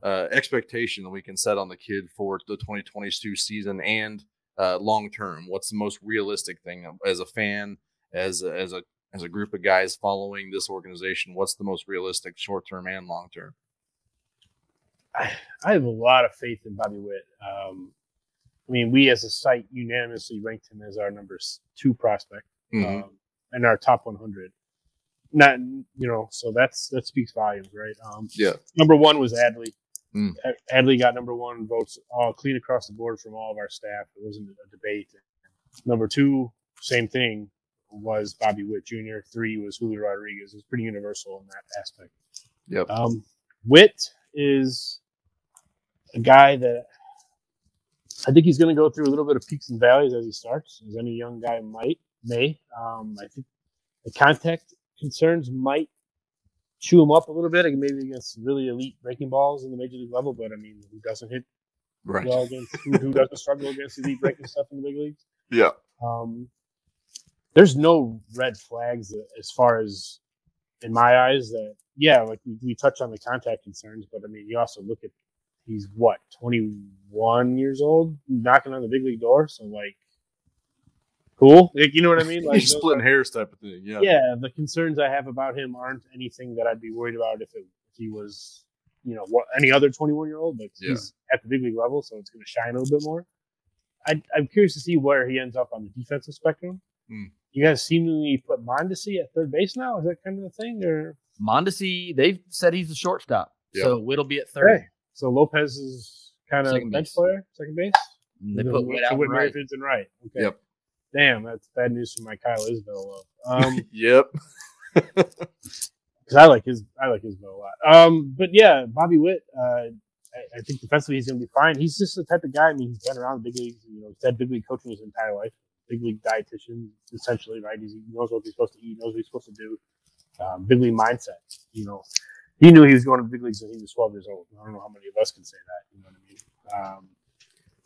expectation that we can set on the kid for the 2022 season and long term? What's the most realistic thing as a fan, as a group of guys following this organization? What's the most realistic short term and long term? I have a lot of faith in Bobby Whitt. We as a site unanimously ranked him as our number 2 prospect and our top 100. Not, so that speaks volumes, right? Number 1 was Adley. Adley got number 1 votes all clean across the board from all of our staff. It wasn't a debate. Number 2, same thing, was Bobby Whitt Jr. 3 was Julio Rodriguez. It was pretty universal in that aspect. Yep. Whitt is a guy that I think he's going to go through a little bit of peaks and valleys as he starts, as any young guy may. I think the contact concerns might chew him up a little bit, maybe against really elite breaking balls in the major league level. But who doesn't hit well against who doesn't struggle against elite breaking stuff in the big leagues? Yeah. There's no red flags as far as in my eyes that like we touch on the contact concerns, but you also look at he's 21 years old, knocking on the big league door. So cool. You know what I mean? He's splitting hairs type of thing. Yeah. Yeah. The concerns I have about him aren't anything that I'd be worried about if he was, any other 21-year-old, but he's at the big league level. So it's going to shine a little bit more. I'm curious to see where he ends up on the defensive spectrum. You guys seemingly put Mondesi at third base now. Is that kind of the thing? Or Mondesi, they've said he's the shortstop. Yep. So Whitt'll be at third. Okay. So Lopez is kind of bench player, second base. And they put Whitt out right. And right. Okay. Yep. Damn, that's bad news for my Kyle Isbell. Yep. Because I like his Isbell a lot. But yeah, Bobby Whitt. I think defensively he's going to be fine. He's just the type of guy. He's been around the big leagues. He's had big league coaching his entire life. Big league dietitian, essentially, right? He knows what he's supposed to eat, knows what he's supposed to do. Big league mindset. He knew he was going to the big leagues when he was 12 years old. I don't know how many of us can say that. You know what I mean?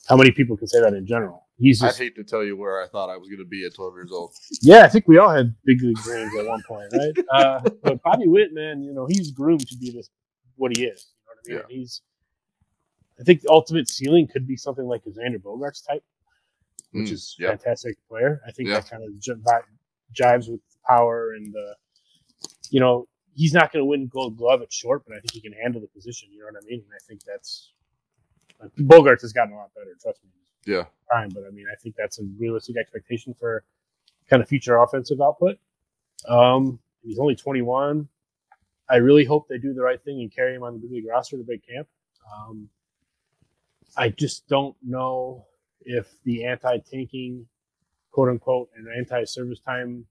How many people can say that in general? I'd hate to tell you where I thought I was going to be at 12 years old. Yeah, I think we all had big league dreams at one point, right? But Bobby Whitt, man, he's groomed to be what he is. You know what I mean? Yeah. I think the ultimate ceiling could be something like a Xander Bogaerts type, which is a fantastic player. I think that kind of jives with the power and he's not going to win Gold Glove at short, but I think he can handle the position. You know what I mean? And I think that's Bogaerts has gotten a lot better. Trust me. Yeah. Time, but I think that's a realistic expectation for kind of future offensive output. He's only 21. I really hope they do the right thing and carry him on the big league roster to big camp. I just don't know if the anti-tanking, quote unquote, and anti-service time,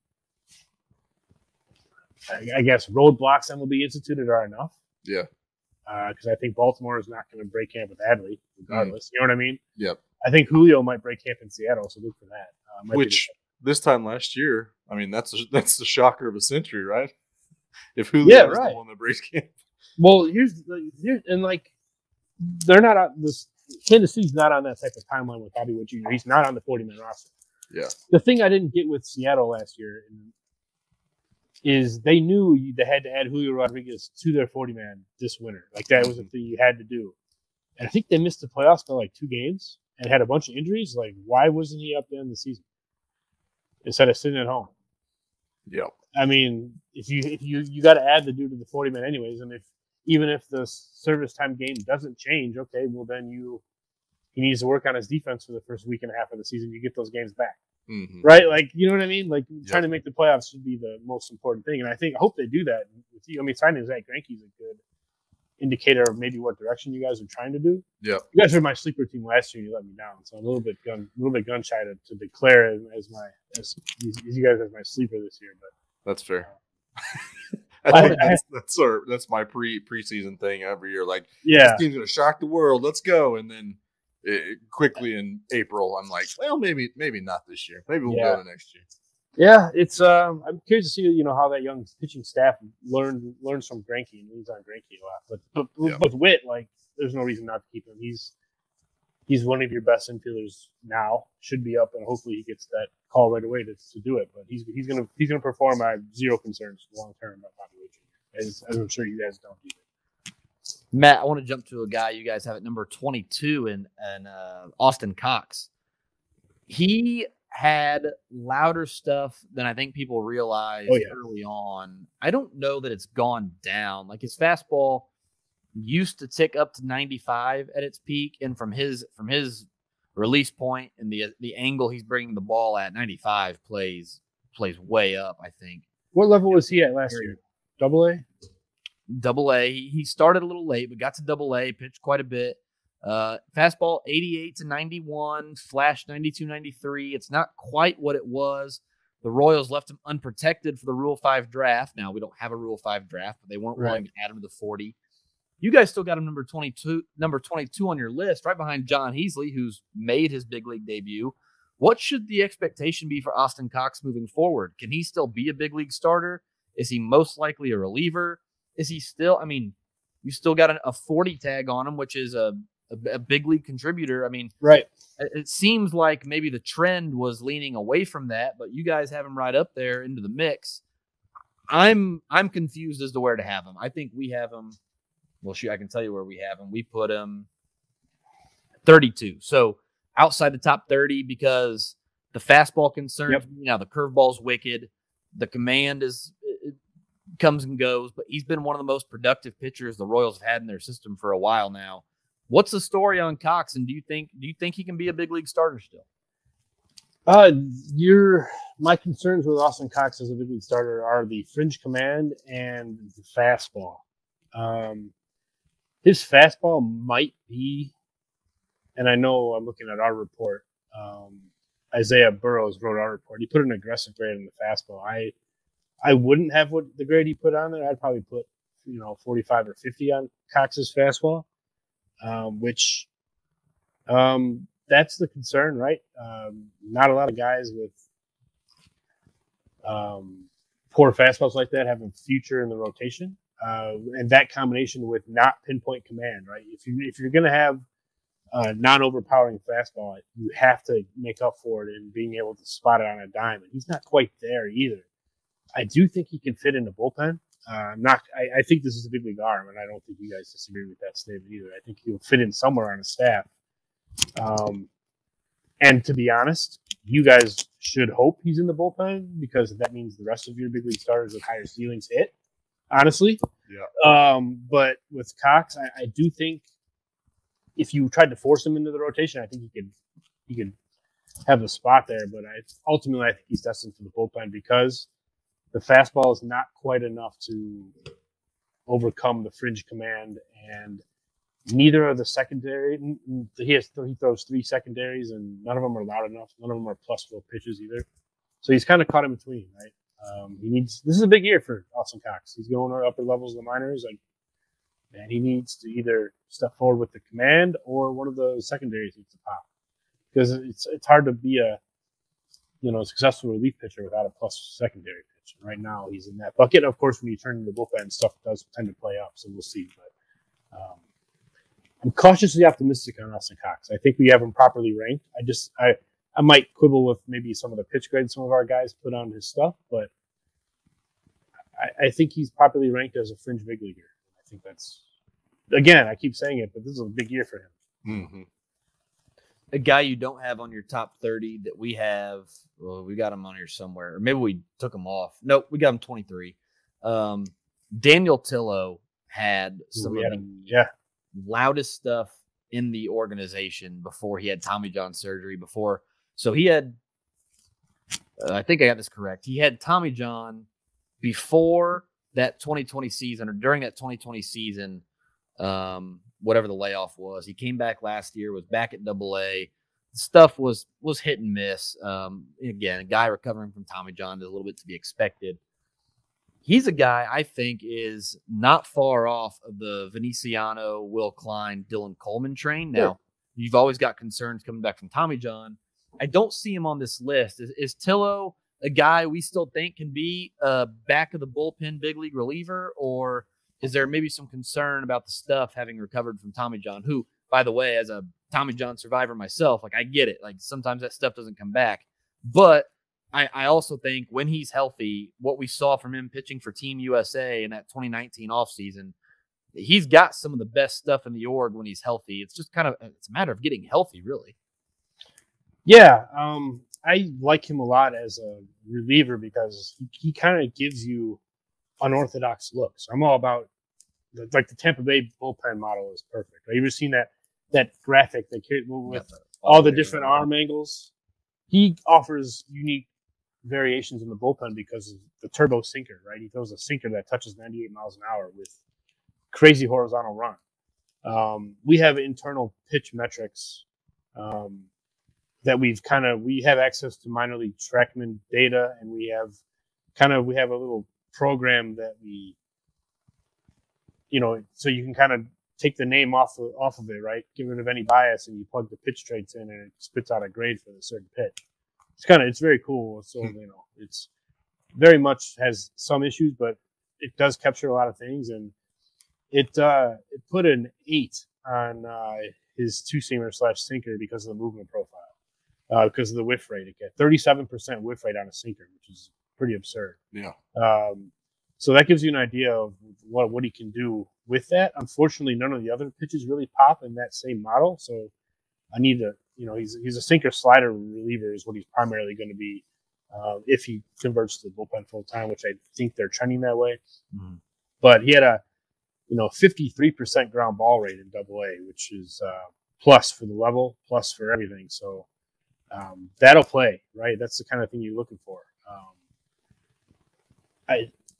I guess, roadblocks that will be instituted are enough. Yeah. Because I think Baltimore is not going to break camp with Adley, regardless. You know what I mean? Yep. I think Julio might break camp in Seattle, so look for that. Which this time last year, that's the shocker of a century, right? if Julio is right. the one that breaks camp. Well, here's and like they're not on this. Kansas City's not on that type of timeline with Bobby Whitt Jr. He's not on the 40-man roster. Yeah. The thing I didn't get with Seattle last year is they knew they had to add Julio Rodriguez to their 40-man this winter. Like that was a thing you had to do. And I think they missed the playoffs by like 2 games and had a bunch of injuries. Like, why wasn't he up there in the season instead of sitting at home? Yeah. I mean, if you got to add the dude to the 40-man anyways, and even if the service time game doesn't change, okay, well then he needs to work on his defense for the first week and a half of the season. You get those games back, right? Like, you know what I mean? Like trying to make the playoffs should be the most important thing, and I hope they do that with you. I mean, signing Zach Greinke is a good indicator of maybe what direction you guys are trying to do. Yeah, you guys were my sleeper team last year. You let me down, so I'm a little bit gun shy to declare as you guys as my sleeper this year. But that's fair. That's my preseason thing every year. Like, this team's gonna shock the world. Let's go, and then quickly in April, I'm like, well, maybe not this year. Maybe we'll go to next year. Yeah, it's I'm curious to see how that young pitching staff learns from Greinke and leans on Greinke a lot. But with Whitt, like, there's no reason not to keep him. He's one of your best infielders now. Should be up, and hopefully he gets that call right away to do it. But he's gonna perform. I have zero concerns long term about Bobby Whitt Jr. As I'm sure you guys don't either. Matt, I want to jump to a guy you guys have at number 22 and Austin Cox. He had louder stuff than I think people realized early on. I don't know that it's gone down. Like, his fastball used to tick up to 95 at its peak, and from his release point and the angle he's bringing the ball at, 95 plays way up, I think. What level was he at last year? Double-A? Double-A. He started a little late, but got to Double-A, pitched quite a bit. Fastball 88 to 91, flash 92, 93. It's not quite what it was. The Royals left him unprotected for the Rule 5 draft. Now, we don't have a Rule 5 draft, but they weren't willing to add him to the 40. You guys still got him number 22 on your list, right behind John Heasley, who's made his big league debut. What should the expectation be for Austin Cox moving forward? Can he still be a big league starter? Is he most likely a reliever? Is he still, I mean, you still got a 40 tag on him, which is a big league contributor. I mean, it seems like maybe the trend was leaning away from that, but you guys have him right up there into the mix. I'm confused as to where to have him. I think we have him. Well, shoot, I can tell you where we have him. We put him 32. So outside the top 30 because the fastball concerns me. Now, the curveball's wicked. The command it comes and goes, but he's been one of the most productive pitchers the Royals have had in their system for a while now. What's the story on Cox, and do you think he can be a big league starter still? My concerns with Austin Cox as a big league starter are the fringe command and the fastball. His fastball might be, and I know I'm looking at our report. Isaiah Burroughs wrote our report. He put an aggressive grade on the fastball. I wouldn't have what the grade he put on there. I'd probably put 45 or 50 on Cox's fastball. Which that's the concern, right? Not a lot of guys with poor fastballs like that have a future in the rotation, and that combination with not pinpoint command, right? If you're going to have a non-overpowering fastball, you have to make up for it in being able to spot it on a dime, and he's not quite there either. I do think he can fit in the bullpen. I think this is a big league arm, and I don't think you guys disagree with that statement either. I think he'll fit in somewhere on a staff. And to be honest, you guys should hope he's in the bullpen because that means the rest of your big league starters with higher ceilings hit. Honestly, but with Cox, I do think if you tried to force him into the rotation, I think he could have a spot there. But ultimately, I think he's destined for the bullpen because the fastball is not quite enough to overcome the fringe command, and neither of the secondary. He throws 3 secondaries, and none of them are loud enough. None of them are +4 pitches either. So he's kind of caught in between, right? This is a big year for Austin Cox. He's going to upper levels of the minors, and he needs to either step forward with the command or one of the secondaries needs to pop, because it's hard to be a successful relief pitcher without a plus secondary pitch. pitch. And right now, he's in that bucket. Of course, when you turn into bullpen, stuff does tend to play up, so we'll see. But I'm cautiously optimistic on Austin Cox. I think we have him properly ranked. I might quibble with maybe some of the pitch grades some of our guys put on his stuff, but I think he's properly ranked as a fringe big leaguer. I think that's, again, I keep saying it, but this is a big year for him. Mm-hmm. A guy you don't have on your top 30 that we have, well, we got him on here somewhere. Or maybe we took him off. Nope, we got him 23. Daniel Tillo had some of the loudest stuff in the organization before he had Tommy John surgery. So he had, I think I got this correct. He had Tommy John before that 2020 season, or during that 2020 season, whatever the layoff was. He came back last year, was back at AA. Stuff was hit and miss. Again, a guy recovering from Tommy John is a little bit to be expected. He's a guy I think is not far off of the Venetiano, Will Klein, Dylan Coleman train. Now, you've always got concerns coming back from Tommy John. I don't see him on this list. Is Tillo a guy we still think can be a back of the bullpen big league reliever, or is there maybe some concern about the stuff having recovered from Tommy John, who, by the way, as a Tommy John survivor myself, like I get it. Like sometimes that stuff doesn't come back. But I also think when he's healthy, what we saw from him pitching for Team USA in that 2019 offseason, he's got some of the best stuff in the org when he's healthy. It's just it's a matter of getting healthy, really. Yeah. I like him a lot as a reliever because he kind of gives you unorthodox looks. I'm all about the Tampa Bay bullpen model is perfect. Have you ever seen that graphic that with all the different arm angles? He offers unique variations in the bullpen because of the turbo sinker, right? He throws a sinker that touches 98 miles an hour with crazy horizontal run. We have internal pitch metrics that we have access to minor league TrackMan data, and we have a little program that we, so you can kind of take the name off of it, right? Get rid of any bias, and you plug the pitch traits in, and it spits out a grade for the certain pitch. It's very cool. So, it's very much has some issues, but it does capture a lot of things. And it put an 8 on his two-seamer / sinker because of the movement profile, because of the whiff rate. It gets 37% whiff rate on a sinker, which is pretty absurd. Yeah. So that gives you an idea of what he can do with that. Unfortunately, none of the other pitches really pop in that same model. So I need to, he's a sinker slider reliever is what he's primarily going to be if he converts to the bullpen full time, which I think they're trending that way. Mm-hmm. But he had a 53% ground ball rate in AA, which is plus for the level, plus for everything. So that'll play, right? That's the kind of thing you're looking for.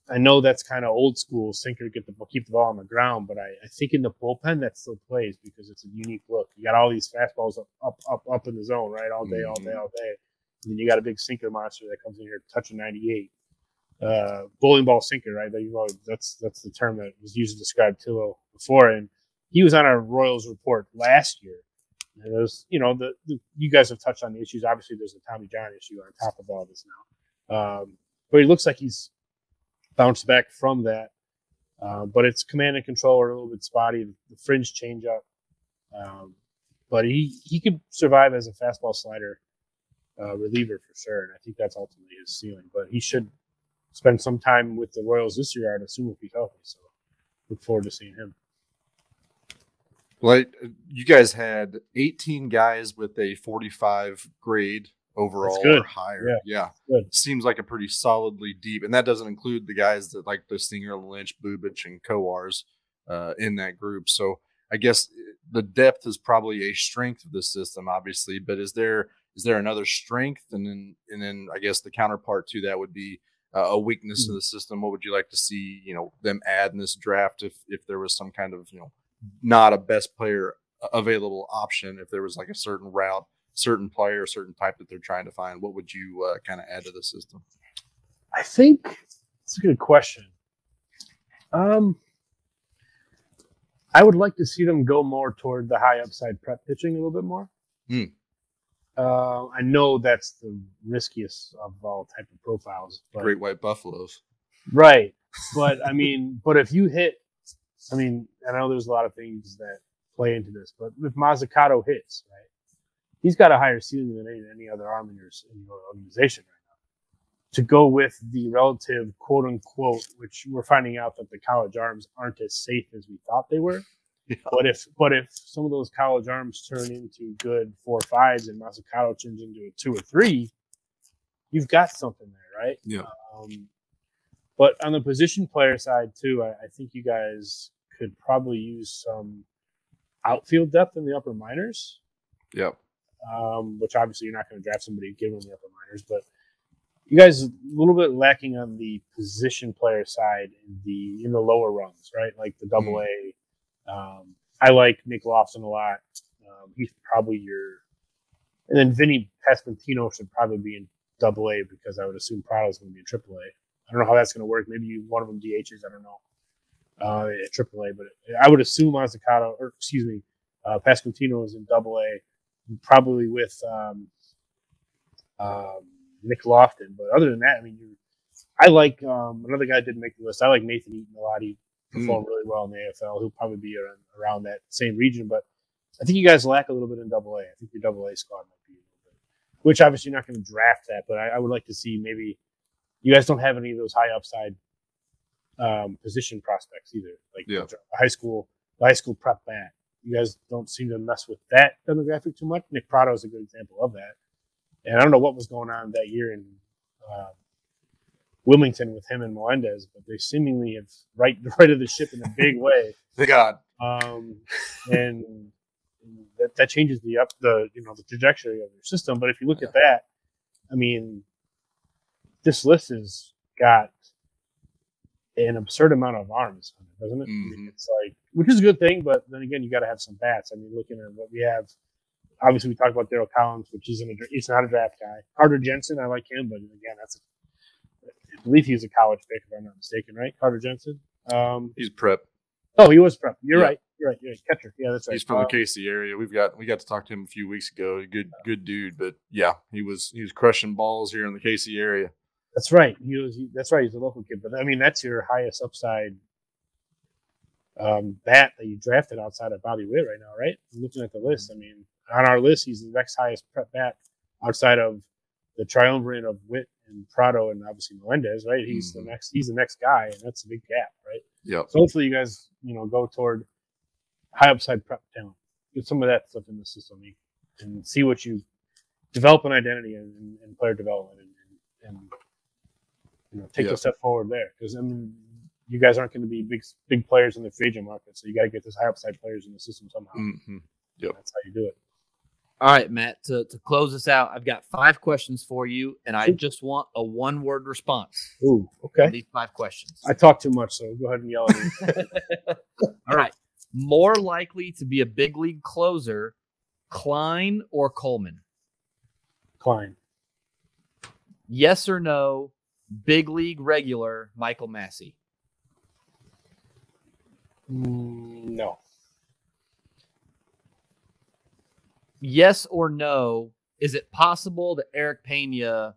I know that's kind of old school sinker, keep the ball on the ground, but I think in the bullpen that still plays because it's a unique look. You got all these fastballs up in the zone, right? All day. And then you got a big sinker monster that comes in here touching 98. Bowling ball sinker, right? That's the term that was used to describe Tillo before. And he was on our Royals report last year. And it was, you guys have touched on the issues. Obviously, there's a Tommy John issue on top of all this now. But he looks like he's bounced back from that. But it's command and control are a little bit spotty. The fringe change up. But he could survive as a fastball slider reliever for sure. And I think that's ultimately his ceiling. But he should spend some time with the Royals this year, I'd assume, if he's healthy. So look forward to seeing him. Well, you guys had 18 guys with a 45 grade overall or higher. Yeah. Good. Seems like a pretty solidly deep. And that doesn't include the guys that like the Stinger, Lynch, Bubich, and Coars in that group. So I guess the depth is probably a strength of the system, obviously. But is there another strength? And then I guess the counterpart to that would be a weakness to the system. What would you like to see, them add in this draft if there was some kind of, not a best player available option, if there was like a certain route, certain player, certain type that they're trying to find, what would you kind of add to the system? I think it's a good question. I would like to see them go more toward the high upside prep pitching a little bit more. I know that's the riskiest of all type of profiles. But, Great white buffaloes. right. But I mean, but if you hit, I mean, I know there's a lot of things that play into this, but if Mazzucato hits, right, he's got a higher ceiling than any other arm in your organization right now. To go with the relative quote unquote, which we're finding out that the college arms aren't as safe as we thought they were. Yeah. But if some of those college arms turn into good 4.5s and Mazzucato turns into a 2 or 3, you've got something there, right? Yeah. But on the position player side too, I think you guys could probably use some outfield depth in the upper minors. Yep. Which obviously you're not going to draft somebody given the upper minors, but you guys a little bit lacking on the position player side in the lower rungs, right? Like the double A. I like Nick Lofton a lot. He's probably and then Vinnie Pascatino should probably be in double A because I would assume Prado is going to be in triple A. I don't know how that's going to work. Maybe one of them DHs. I don't know. At triple A, but I would assume Pascatino is in double A, probably with Nick Lofton. But other than that, I mean, I like another guy didn't make the list. I like Nathan Eaton a lot. He performed really well in the AFL. He'll probably be around that same region, but I think you guys lack a little bit in double A. I think your double A squad might be a little bit, which obviously you're not going to draft that, but I would like to see maybe you guys don't have any of those high upside position prospects either. Like the high school prep bat. You guys don't seem to mess with that demographic too much. Nick Prado is a good example of that. And I don't know what was going on that year in Wilmington with him and Melendez, but they seemingly have righted the ship in a big way. Thank God. And that changes the trajectory of your system. But if you look at that, I mean, this list has got an absurd amount of arms, doesn't it? Mm-hmm. I mean, it's like, which is a good thing, but then again, you got to have some bats. I mean, looking at what we have, obviously we talked about Daryl Collins, which he's not a draft guy. Carter Jensen, I like him, but again, I believe he was a college pick, if I'm not mistaken, right? Carter Jensen. He's prep. Oh, he was prep. You're right. You're right. Catcher. Yeah, that's right. He's from the KC area. We got to talk to him a few weeks ago. Good dude, but yeah, he was crushing balls here in the KC area. That's right. That's right. He's a local kid, but I mean, that's your highest upside bat that you drafted outside of Bobby Witt right now, right? I'm looking at the list. I mean, on our list, he's the next highest prep bat outside of the triumvirate of Witt and Prado and obviously Melendez, right? He's the next guy, and that's a big gap, right? Yeah. So hopefully you guys, go toward high upside prep talent. Get some of that stuff in the system and see what you develop an identity and player development and take a step forward there. Because I mean, you guys aren't going to be big players in the free agent market, so you got to get those high upside players in the system somehow. Mm-hmm. Yep. That's how you do it. All right, Matt, to close this out, I've got 5 questions for you, and I just want a 1-word response. Ooh, okay. These 5 questions. I talk too much, so go ahead and yell at me. All right. More likely to be a big league closer, Klein or Coleman? Klein. Yes or no, big league regular, Michael Massey? No. Yes or no, is it possible that Eric Pena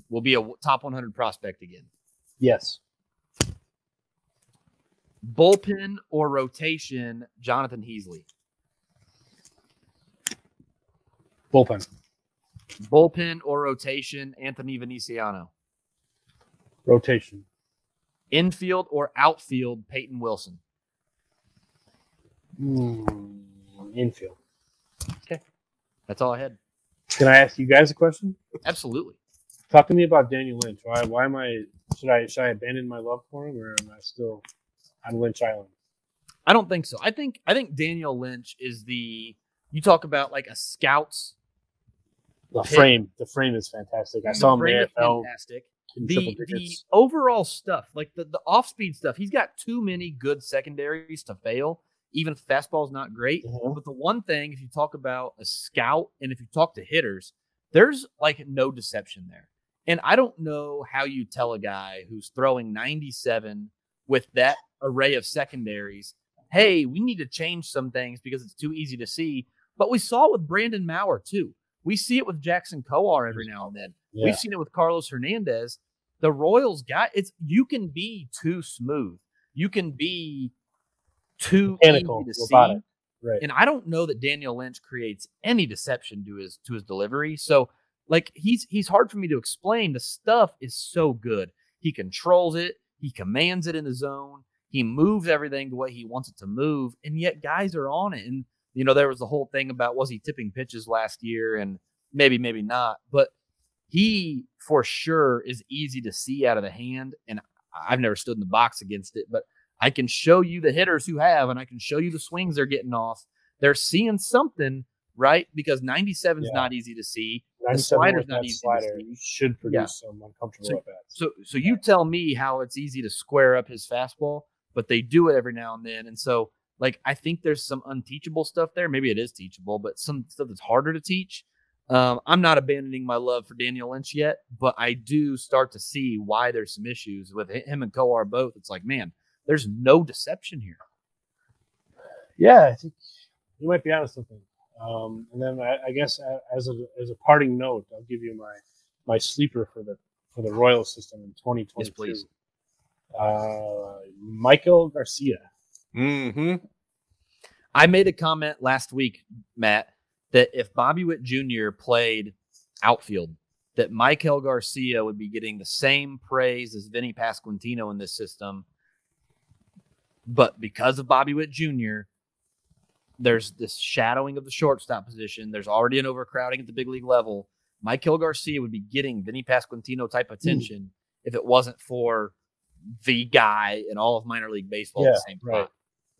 will be a top 100 prospect again? Yes. Bullpen or rotation, Jonathan Heasley? Bullpen. Bullpen or rotation, Anthony Veniciano? Rotation. Infield or outfield, Peyton Wilson? Infield. Okay. That's all I had. Can I ask you guys a question? Absolutely. Talk to me about Daniel Lynch. Why am I? Should I abandon my love for him, or am I still on Lynch Island? I don't think so. I think Daniel Lynch is you talk about like a scout's The frame is fantastic. I saw him in the AFL. Fantastic. The overall stuff, like the off-speed stuff, he's got too many good secondaries to fail. Even if the fastball is not great. Mm-hmm. But the one thing, if you talk about a scout and if you talk to hitters, there's like no deception there. And I don't know how you tell a guy who's throwing 97 with that array of secondaries, hey, we need to change some things because it's too easy to see. But we saw it with Brandon Maurer too. We see it with Jackson Coar every now and then. Yeah. We've seen it with Carlos Hernandez. The Royals you can be too smooth. You can be too Mechanical, easy to robotic. see. Right. And I don't know that Daniel Lynch creates any deception to his delivery. So like he's hard for me to explain. The stuff is so good. He controls it. He commands it in the zone. He moves everything the way he wants it to move. And yet guys are on it. And, you know, there was the whole thing about was he tipping pitches last year? And maybe not. But he for sure is easy to see out of the hand. And I've never stood in the box against it, but I can show you the hitters who have, and I can show you the swings they're getting off. They're seeing something, right? Because 97 is not easy to see. The slider's not easy to see. Should produce some uncomfortable at-bats. So you tell me how it's easy to square up his fastball, but they do it every now and then. And so, like, I think there's some unteachable stuff there. Maybe it is teachable, but some stuff that's harder to teach. I'm not abandoning my love for Daniel Lynch yet, but I do start to see why there's some issues with him and Coar both. It's like, man, there's no deception here. Yeah, I think you might be onto something. And then I guess as a parting note, I'll give you my sleeper for the Royal system in 2022. Yes, please. Michael Garcia. Mm-hmm. I made a comment last week, Matt, that if Bobby Whitt Jr. played outfield, that Michael Garcia would be getting the same praise as Vinnie Pascatino in this system. But because of Bobby Whitt Jr., there's this shadowing of the shortstop position. There's already an overcrowding at the big league level. Michael Garcia would be getting Vinnie Pascatino type attention if it wasn't for the guy in all of minor league baseball at the same time. Right.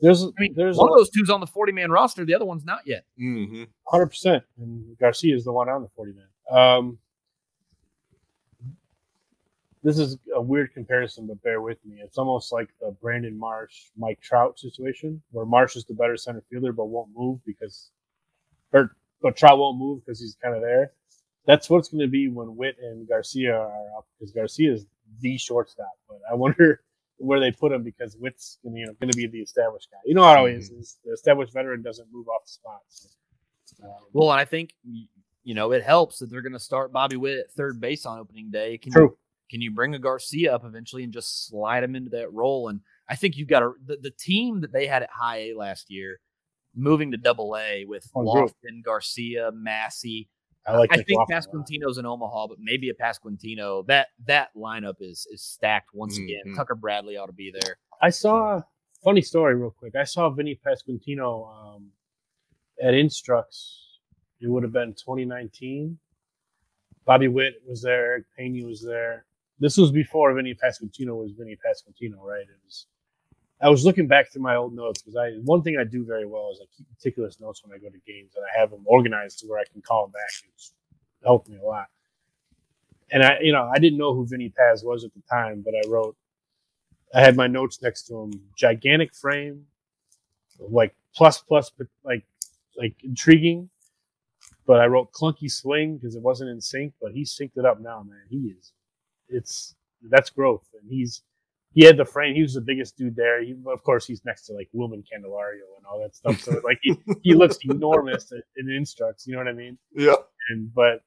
There's one of those two's on the 40-man roster. The other one's not yet. 100%. And Garcia is the one on the 40-man. This is a weird comparison, but bear with me. It's almost like the Brandon Marsh, Mike Trout situation, where Marsh is the better center fielder, but won't move but Trout won't move because he's kind of there. That's what it's going to be when Whitt and Garcia are up, because Garcia is the shortstop. But I wonder where they put him, because Whitt's going to be the established guy. You know how it always is. The established veteran doesn't move off the spot. So, well, and I think, you know, it helps that they're going to start Bobby Whitt at third base on opening day. Can you bring a Garcia up eventually and just slide him into that role? And I think you've got the team that they had at high A last year, moving to double A with Lofton, Garcia, Massey. I think Pasquantino's in Omaha, but maybe a Pasquantino. That lineup is stacked once again. Tucker Bradley ought to be there. I saw funny story real quick. I saw Vinnie Pascatino at Instructs. It would have been 2019. Bobby Whitt was there. Eric Pena was there. This was before Vinnie Pascatino was Vinnie Pascatino, right? I was looking back through my old notes, because one thing I do very well is I keep meticulous notes when I go to games, and I have them organized to where I can call them back. It's helped me a lot. And I didn't know who Vinnie Paz was at the time, but I had my notes next to him. Gigantic frame, like plus, like intriguing. But I wrote clunky swing because it wasn't in sync, but he's synced it up now, man. That's growth. And he had the frame. He was the biggest dude there. Of course, he's next to like Wilman Candelario and all that stuff. So like he looks enormous in Instructs. You know what I mean? Yeah. But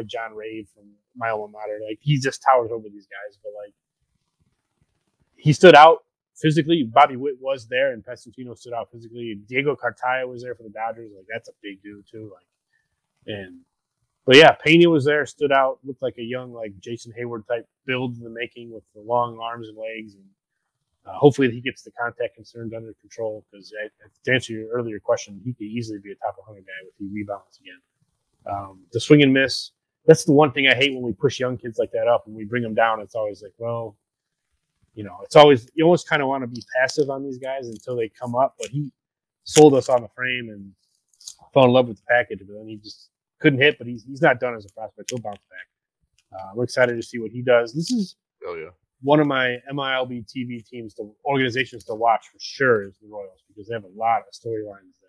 John Rave from my alma mater, like he just towers over these guys. But like he stood out physically. Bobby Whitt was there, and Pascatino stood out physically. Diego Cartaya was there for the Dodgers. Like that's a big dude too. But yeah, Pena was there, stood out, looked like a young, like Jason Hayward type build in the making with the long arms and legs. And hopefully he gets the contact concerns under control, because to answer your earlier question, he could easily be a top 100 guy if he rebounds again. The swing and miss, that's the one thing I hate when we push young kids like that up and we bring them down. It's always like, well, it's always, you almost kind of want to be passive on these guys until they come up. But he sold us on the frame and fell in love with the package, but then he just couldn't hit. But he's not done as a prospect. He'll bounce back. We're excited to see what he does. This is one of my MILB TV teams, the organizations to watch for sure, is the Royals, because they have a lot of storylines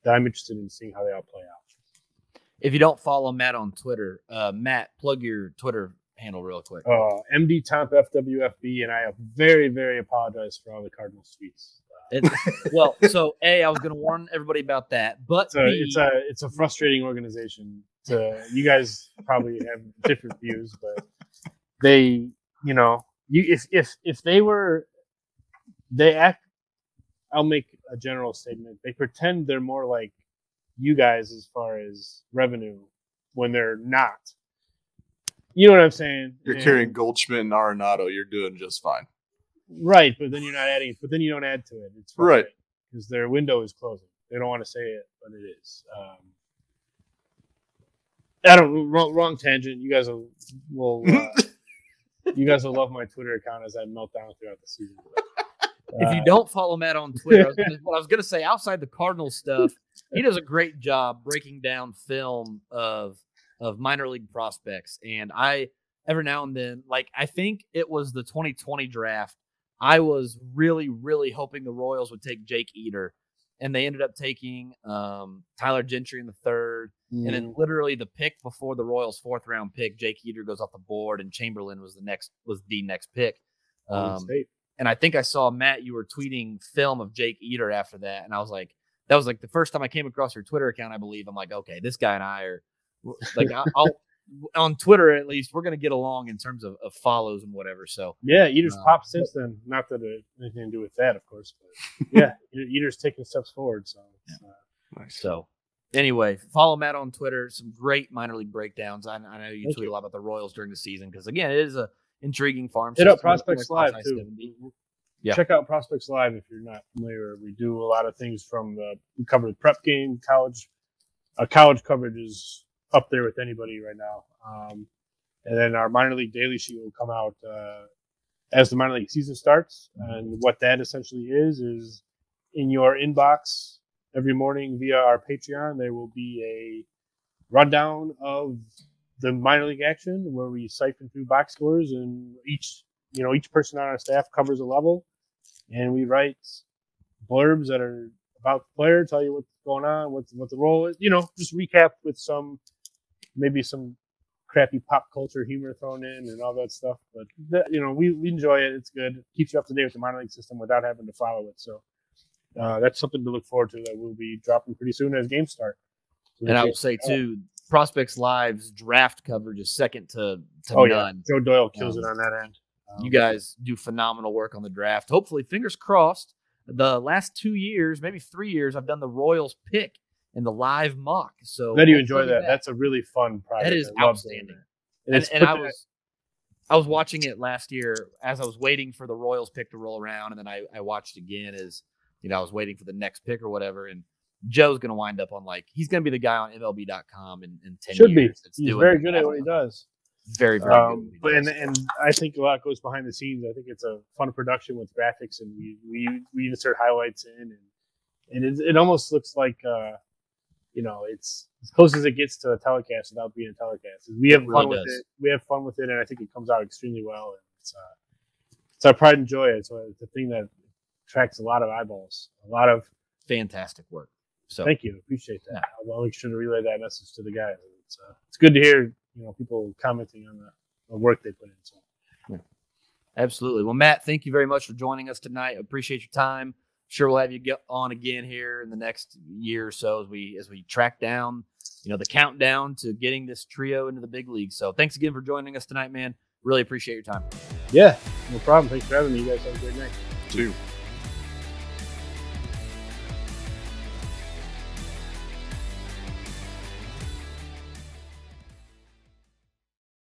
that I'm interested in seeing how they all play out. If you don't follow Matt on Twitter, Matt, plug your Twitter handle real quick. MD Tomp FWFB, and I very, very apologize for all the Cardinals tweets. Well, so I was going to warn everybody about that, but it's a frustrating organization. You guys probably have different views, but they, if they act. I'll make a general statement. They pretend they're more like you guys as far as revenue when they're not. You know what I'm saying? You're carrying Goldschmidt and Arenado. You're doing just fine. Right, but then you're not adding. But then you don't add to it. It's right because their window is closing. They don't want to say it, but it is. Wrong tangent. You guys will you guys will love my Twitter account as I melt down throughout the season. If you don't follow Matt on Twitter, I was going to say, outside the Cardinals stuff, he does a great job breaking down film of minor league prospects. And every now and then, I think it was the 2020 draft, I was really, really hoping the Royals would take Jake Eder. And they ended up taking Tyler Gentry in the third. And then literally the pick before the Royals' 4th round pick, Jake Eder goes off the board, and Chamberlain was the next pick. And I think I saw, Matt, you were tweeting film of Jake Eder after that. And I was like, that was the first time I came across your Twitter account, I believe. I'm like, okay, this guy and I are I'll on Twitter, at least, we're going to get along in terms of follows and whatever. So yeah, Eder's popped since then. Not that it had anything to do with that, of course, but yeah, Eder's taking steps forward. So, nice. So anyway, follow Matt on Twitter. Some great minor league breakdowns. I know you tweet a lot about the Royals during the season because, again, it is a intriguing farm. Hit up Prospects Live too. Yeah. Check out Prospects Live if you're not familiar. We do a lot of things we cover the prep game, college. College coverage is up there with anybody right now. And then our minor league daily sheet will come out as the minor league season starts. And what that essentially is in your inbox every morning via our Patreon, there will be a rundown of the minor league action where we siphon through box scores, and each person on our staff covers a level, and we write blurbs that are about the player, tell you what's going on, what the role is, just recap with maybe some crappy pop culture humor thrown in and all that stuff. But we enjoy it. It's good. It keeps you up to date with the minor league system without having to follow it. So that's something to look forward to that we'll be dropping pretty soon as games start. So and I will say too, Prospects Live's draft coverage is second to none. Yeah. Joe Doyle kills it on that end. You guys do phenomenal work on the draft. Hopefully, fingers crossed, the last 2 years, maybe 3 years, I've done the Royals pick in the live mock. So glad you enjoy that. That's a really fun project. That is outstanding. And I was watching it last year as I was waiting for the Royals pick to roll around, and then I watched again as I was waiting for the next pick or whatever. And Joe's going to wind up on he's going to be the guy on MLB.com in 10 Should years. He's very good at what he does. Very, very good. But and I think a lot goes behind the scenes. I think it's a fun production with graphics, and we insert highlights in, and it almost looks like it's as close as it gets to a telecast without being a telecast. We have fun with it. We have fun with it, and I think it comes out extremely well. And it's our pride and joy. It's a thing that attracts a lot of eyeballs, a lot of fantastic work. So thank you, appreciate that. I'll make sure to relay that message to the guys. It's good to hear people commenting on the work they put in. So. Yeah. Absolutely. Well, Matt, thank you very much for joining us tonight. Appreciate your time. Sure, we'll have you get on again here in the next year or so as we track down, the countdown to getting this trio into the big league. So thanks again for joining us tonight, man. Really appreciate your time. Yeah, no problem. Thanks for having me. You guys have a great night. You too.